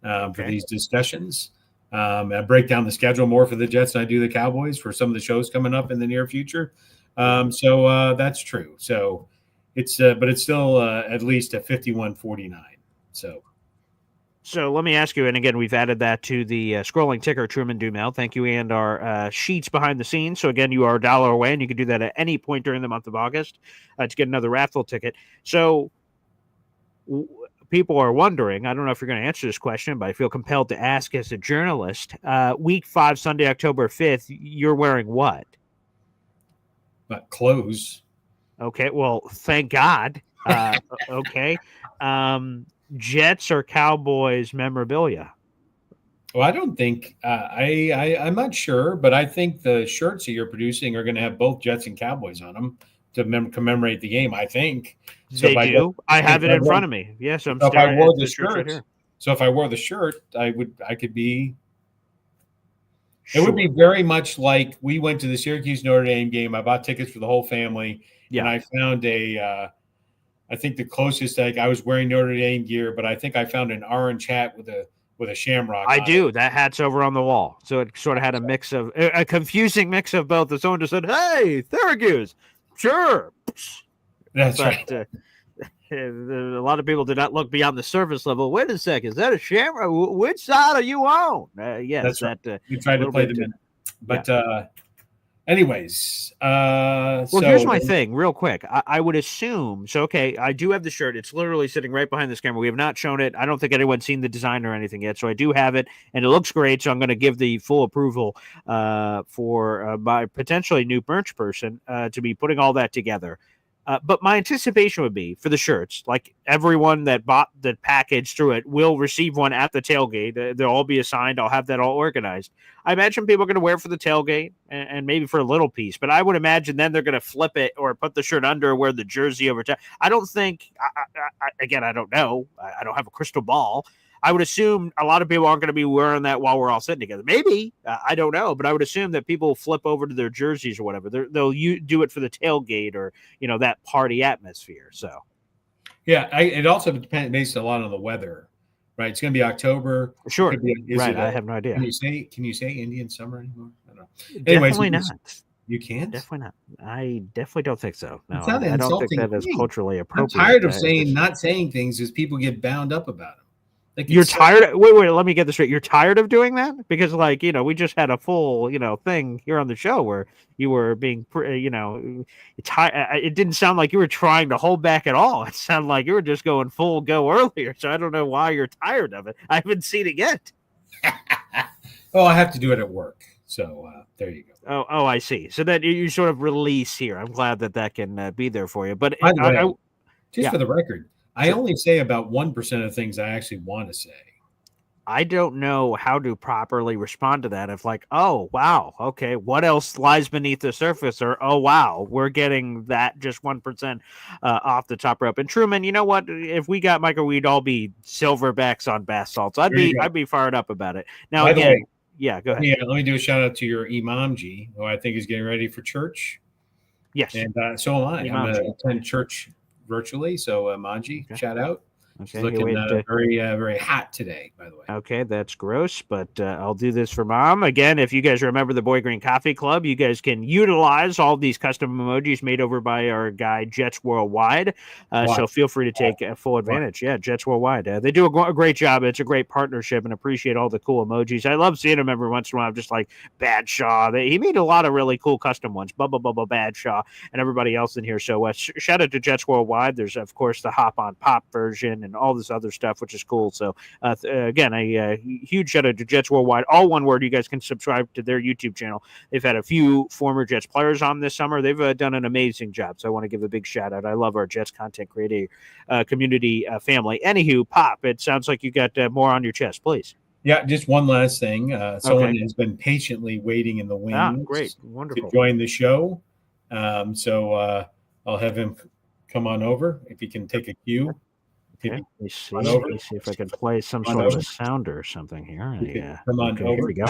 for these discussions. I break down the schedule more for the Jets than I do the Cowboys for some of the shows coming up in the near future. So that's true. So it's, but it's still at least a 51-49. So let me ask you, and again, we've added that to the scrolling ticker, Truman Dumel. Thank you, and our sheets behind the scenes. So again, you are $1 away, and you can do that at any point during the month of August to get another raffle ticket. So people are wondering, I don't know if you're going to answer this question, but I feel compelled to ask as a journalist, week 5, Sunday, October 5th, you're wearing what? Clothes. Okay, well, thank God. Okay. Jets or Cowboys memorabilia? Well, I don't think I'm not sure, but I think the shirts that you're producing are going to have both Jets and Cowboys on them to commemorate the game. I think they do. I have it in front of me. Yes, I'm staring at the shirt right here. So if I wore the shirt, I could be. Sure. It would be very much like we went to the Syracuse Notre Dame game. I bought tickets for the whole family, and I found I think the closest I was wearing Notre Dame gear, but I think I found an orange hat with a shamrock. I do. That hat's over on the wall, so it sort of had a confusing mix of both. If someone just said, "Hey, Syracuse," sure, that's right. A lot of people did not look beyond the surface level. Wait a second, is that a shamrock? Which side are you on? Yes, that's right. You tried to play the minute, but anyways. Well, here's my thing, real quick. I would assume so. Okay, I do have the shirt. It's literally sitting right behind this camera. We have not shown it. I don't think anyone's seen the design or anything yet, so I do have it, and it looks great. So I'm going to give the full approval for my potentially new merch person to be putting all that together. But my anticipation would be for the shirts, like everyone that bought the package through it will receive one at the tailgate. They'll all be assigned. I'll have that all organized. I imagine people are going to wear it for the tailgate and maybe for a little piece, but I would imagine then they're going to flip it or put the shirt under, wear the jersey over top. I don't think, again, I don't know. I don't have a crystal ball. I would assume a lot of people aren't going to be wearing that while we're all sitting together. Maybe. I don't know. But I would assume that people flip over to their jerseys or whatever. They'll do it for the tailgate or, that party atmosphere. So, yeah, it also depends based a lot on the weather, right? It's going to be October. Sure. Right. I have no idea. Can you say Indian summer anymore? I don't know. Definitely not. You can't? Definitely not. I definitely don't think so. No, I don't think that is culturally appropriate. I'm tired of not saying things as people get bound up about them. Like you're tired. Wait, let me get this straight. You're tired of doing that because, we just had a full, thing here on the show where you were being, it didn't sound like you were trying to hold back at all. It sounded like you were just going full go earlier. So I don't know why you're tired of it. I haven't seen it yet. Well, I have to do it at work. So there you go. Oh, I see. So that you sort of release here. I'm glad that can be there for you. But by the way, for the record, I only say about 1% of things I actually want to say. I don't know how to properly respond to that. If oh, wow, okay, what else lies beneath the surface? Or, oh, wow, we're getting that just 1% off the top rope. And Truman, you know what? If we got Micah, we'd all be silverbacks on bath salts. I'd be fired up about it. Now, by the way, yeah, go ahead. Yeah, let me do a shout out to your Imamji, who I think is getting ready for church. Yes. And so am I. I'm going to attend church virtually. So Manji, shout out. Okay, looking very, very hot today, by the way. Okay, that's gross, but I'll do this for Mom. Again, if you guys remember the Boy Green Coffee Club, you guys can utilize all these custom emojis made over by our guy, Jets Worldwide. So feel free to take full advantage. Yeah, Jets Worldwide. They do a great job. It's a great partnership and appreciate all the cool emojis. I love seeing them every once in a while, just like Badshaw. He made a lot of really cool custom ones, Bubba Badshaw, and everybody else in here. So shout out to Jets Worldwide. There's, of course, the Hop on Pop version and and all this other stuff, which is cool. So again, a huge shout out to Jets Worldwide, all one word. You guys can subscribe to their YouTube channel. They've had a few former Jets players on this summer. They've done an amazing job. So I want to give a big shout out. I love our Jets content creator community family. Anywho, Pop, it sounds like you got more on your chest, please. Yeah, just one last thing. Someone has been patiently waiting in the wings great. Wonderful. to join the show. So I'll have him come on over if he can take a cue. Okay. Let me see if I can play some sort of a sounder or something here. Yeah. Come on over. Here we go.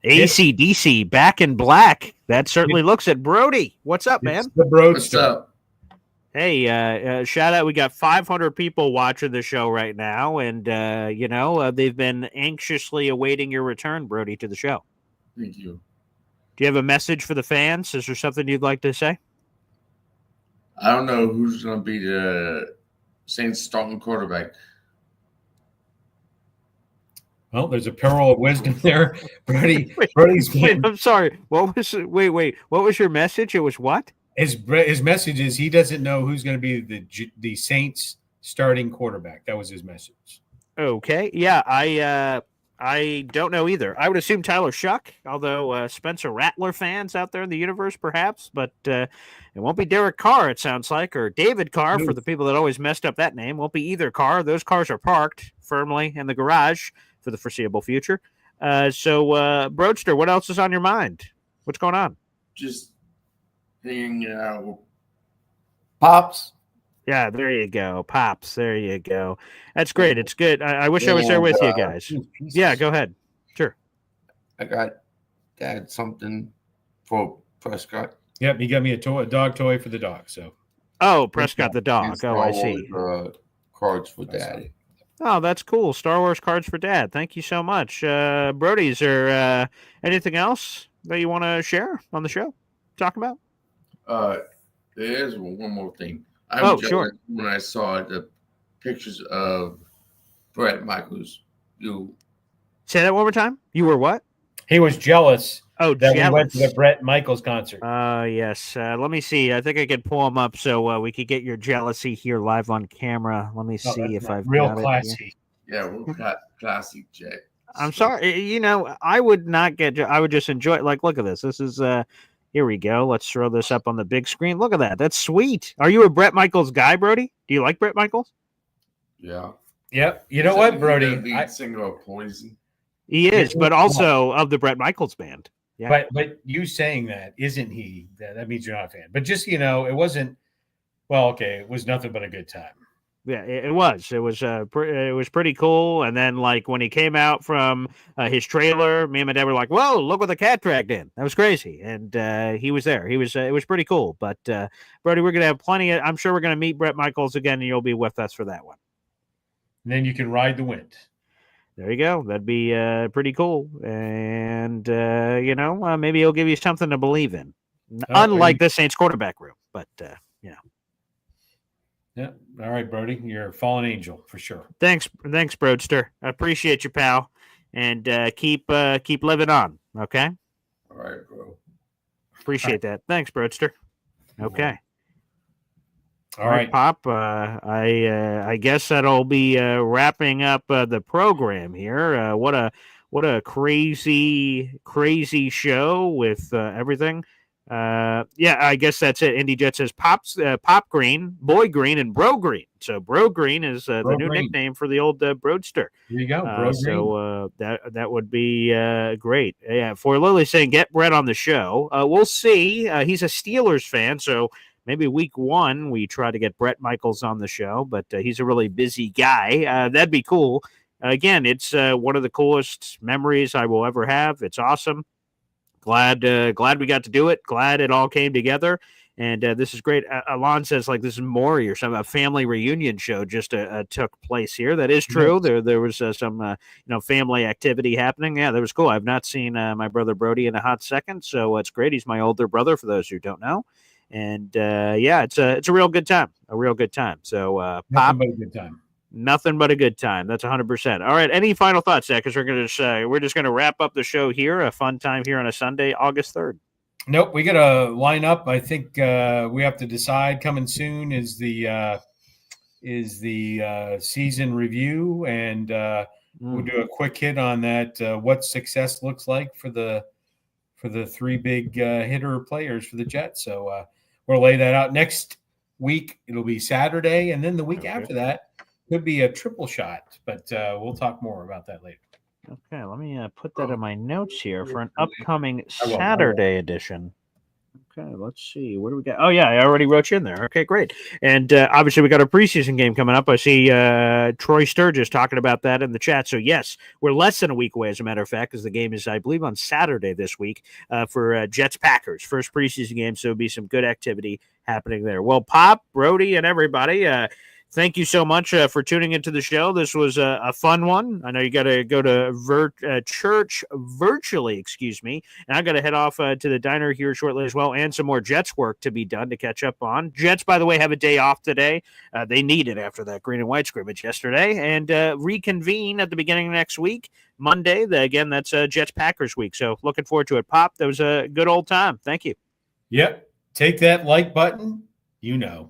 AC/DC back in black. That certainly looks at Brody. What's up, man? It's the Broadster. What's up? Hey, shout out. We got 500 people watching the show right now. And, they've been anxiously awaiting your return, Brody, to the show. Thank you. Do you have a message for the fans? Is there something you'd like to say? I don't know who's going to be the Saints starting quarterback. Well, there's a pearl of wisdom there, Brody. Brody's I'm sorry. What was your message? It was what? His message is he doesn't know who's going to be the Saints starting quarterback. That was his message. Okay. Yeah, I don't know either. I would assume Tyler Shuck, although Spencer Rattler fans out there in the universe, perhaps. But it won't be Derek Carr, it sounds like, or David Carr for the people that always messed up that name. Won't be either Carr. Those cars are parked firmly in the garage for the foreseeable future. So, Broadster, what else is on your mind? What's going on? Just hanging out. Pops. Yeah, there you go. Pops, there you go. That's great. It's good. I wish I was there with you guys. Yeah, go ahead. Sure. I got Dad something for Prescott. Yep, he got me a dog toy for the dog. So. Oh, Prescott the dog. Oh, I see. Cards for Dad. Oh, that's cool. Star Wars cards for Dad. Thank you so much. Brody, is there anything else that you want to share on the show? Talk about? There is one more thing. Sure. When I saw the pictures of Brett Michaels, Say that one more time. You were what? He was jealous. Oh, that we went to the Brett Michaels concert. Yes. Let me see. I think I could pull him up so we could get your jealousy here live on camera. Let me see if I've real got classy. Yeah, we've got classic Jet. I'm sorry. I would not get. I would just enjoy it. Like, look at this. This is. Here we go. Let's throw this up on the big screen. Look at that. That's sweet. Are you a Brett Michaels guy, Brody? Do you like Brett Michaels? Yeah. Yep. You know what, Brody? Lead singer of Poison. He is, but also of the Brett Michaels band. Yeah. But you saying that, isn't he? That means you're not a fan. But just, it wasn't. Well, okay, it was nothing but a good time. Yeah, it was. It was pretty cool. And then, like, when he came out from his trailer, me and my dad were like, "Whoa, look what the cat dragged in." That was crazy. And he was there. It was pretty cool. But Brody, we're gonna have plenty of. I'm sure we're gonna meet Brett Michaels again, and you'll be with us for that one. And then you can ride the wind. There you go. That'd be pretty cool. And maybe he'll give you something to believe in, unlike the Saints quarterback room. But Yeah. All right, Brody. You're a fallen angel for sure. Thanks, Broadster. I appreciate you, pal. And keep living on. Okay. All right, bro. Appreciate that. Thanks, Broadster. Okay. All right, Pop. I guess that'll be wrapping up the program here. What a crazy show with everything. I guess that's it. Indy Jet says Pop Green, Boy Green, and Bro Green. So Bro Green is the new nickname for the old Broadster. There you go, Bro Green. So that would be great. Yeah, for Lily saying get Brett on the show. We'll see. He's a Steelers fan, so maybe week 1 we try to get Brett Michaels on the show, but he's a really busy guy. That'd be cool. Again, it's one of the coolest memories I will ever have. It's awesome. Glad we got to do it. Glad it all came together. And this is great. Alon says like this is Maury or something. A family reunion show just took place here. That is true. There was some family activity happening. Yeah, that was cool. I've not seen my brother Brody in a hot second, so it's great. He's my older brother for those who don't know. And it's a real good time. A real good time. So Pop, a good time. Nothing but a good time. That's 100%. All right. Any final thoughts, Zach? Because we're just going to wrap up the show here. A fun time here on a Sunday, August 3rd. Nope, we got to line up. I think we have to decide coming soon is the season review, and we'll do a quick hit on that. What success looks like for the three big hitter players for the Jets. So we'll lay that out next week. It'll be Saturday, and then the week after that could be a triple shot. But we'll talk more about that later. Okay, let me put that in my notes here for an upcoming Saturday edition. Okay, let's see. What do we got? Oh, yeah, I already wrote you in there. Okay, great. And obviously, we got a preseason game coming up. I see Troy Sturgis talking about that in the chat. So, yes, we're less than a week away, as a matter of fact, because the game is, I believe, on Saturday this week for Jets-Packers, first preseason game. So, it'll be some good activity happening there. Well, Pop, Brody, and everybody, thank you so much for tuning into the show. This was a fun one. I know you got to go to church virtually, and I got to head off to the diner here shortly as well, and some more Jets work to be done to catch up on. Jets, by the way, have a day off today. They need it after that green and white scrimmage yesterday, and reconvene at the beginning of next week, Monday. Again, that's Jets-Packers week, so looking forward to it. Pop, that was a good old time. Thank you. Yep. Take that like button, to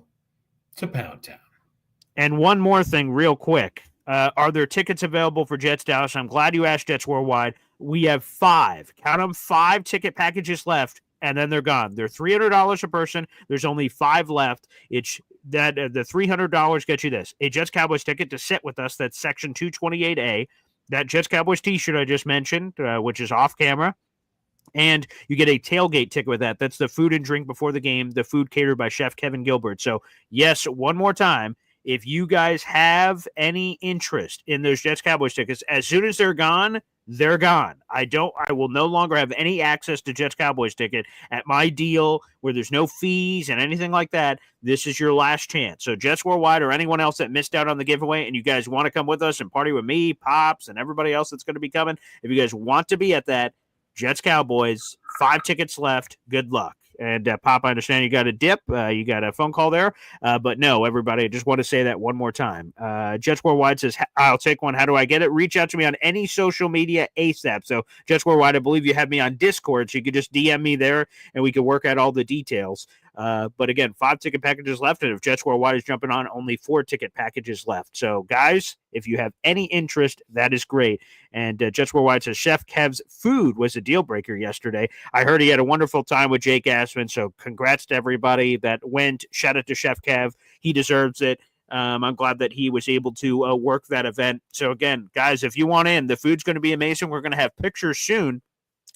Pound Town. And one more thing real quick. Are there tickets available for Jets Dallas? I'm glad you asked Jets Worldwide. We have 5. Count them, 5 ticket packages left, and then they're gone. They're $300 a person. There's only 5 left. It's that the $300 gets you this. A Jets Cowboys ticket to sit with us. That's section 228A. That Jets Cowboys t-shirt I just mentioned, which is off camera. And you get a tailgate ticket with that. That's the food and drink before the game, the food catered by Chef Kevin Gilbert. So, yes, one more time. If you guys have any interest in those Jets Cowboys tickets, as soon as they're gone, they're gone. I will no longer have any access to Jets Cowboys ticket at my deal where there's no fees and anything like that. This is your last chance. So Jets Worldwide or anyone else that missed out on the giveaway and you guys want to come with us and party with me, Pops, and everybody else that's going to be coming, if you guys want to be at that, Jets Cowboys, 5 tickets left. Good luck. And Pop, I understand you got a dip. You got a phone call there. But no, everybody, I just want to say that one more time. Jets Worldwide says, I'll take one. How do I get it? Reach out to me on any social media ASAP. So Jets Worldwide, I believe you have me on Discord, so you could just DM me there and we can work out all the details. But again, 5 ticket packages left. And if Jets Worldwide is jumping on, only 4 ticket packages left. So guys, if you have any interest, that is great. And Jets Worldwide says Chef Kev's food was a deal breaker yesterday. I heard he had a wonderful time with Jake Assman. So congrats to everybody that went. Shout out to Chef Kev. He deserves it. I'm glad that he was able to work that event. So again, guys, if you want in, the food's going to be amazing. We're going to have pictures soon.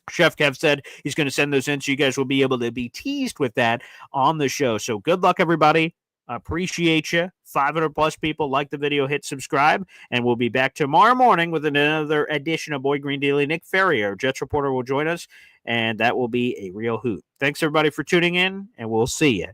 Chef Kev said he's going to send those in so you guys will be able to be teased with that on the show. So good luck, everybody. Appreciate you. 500 plus people. Like the video, hit subscribe, and we'll be back tomorrow morning with another edition of Boy Green Daily. Nick Ferrier, Jets reporter, will join us, and that will be a real hoot. Thanks, everybody, for tuning in, and we'll see you.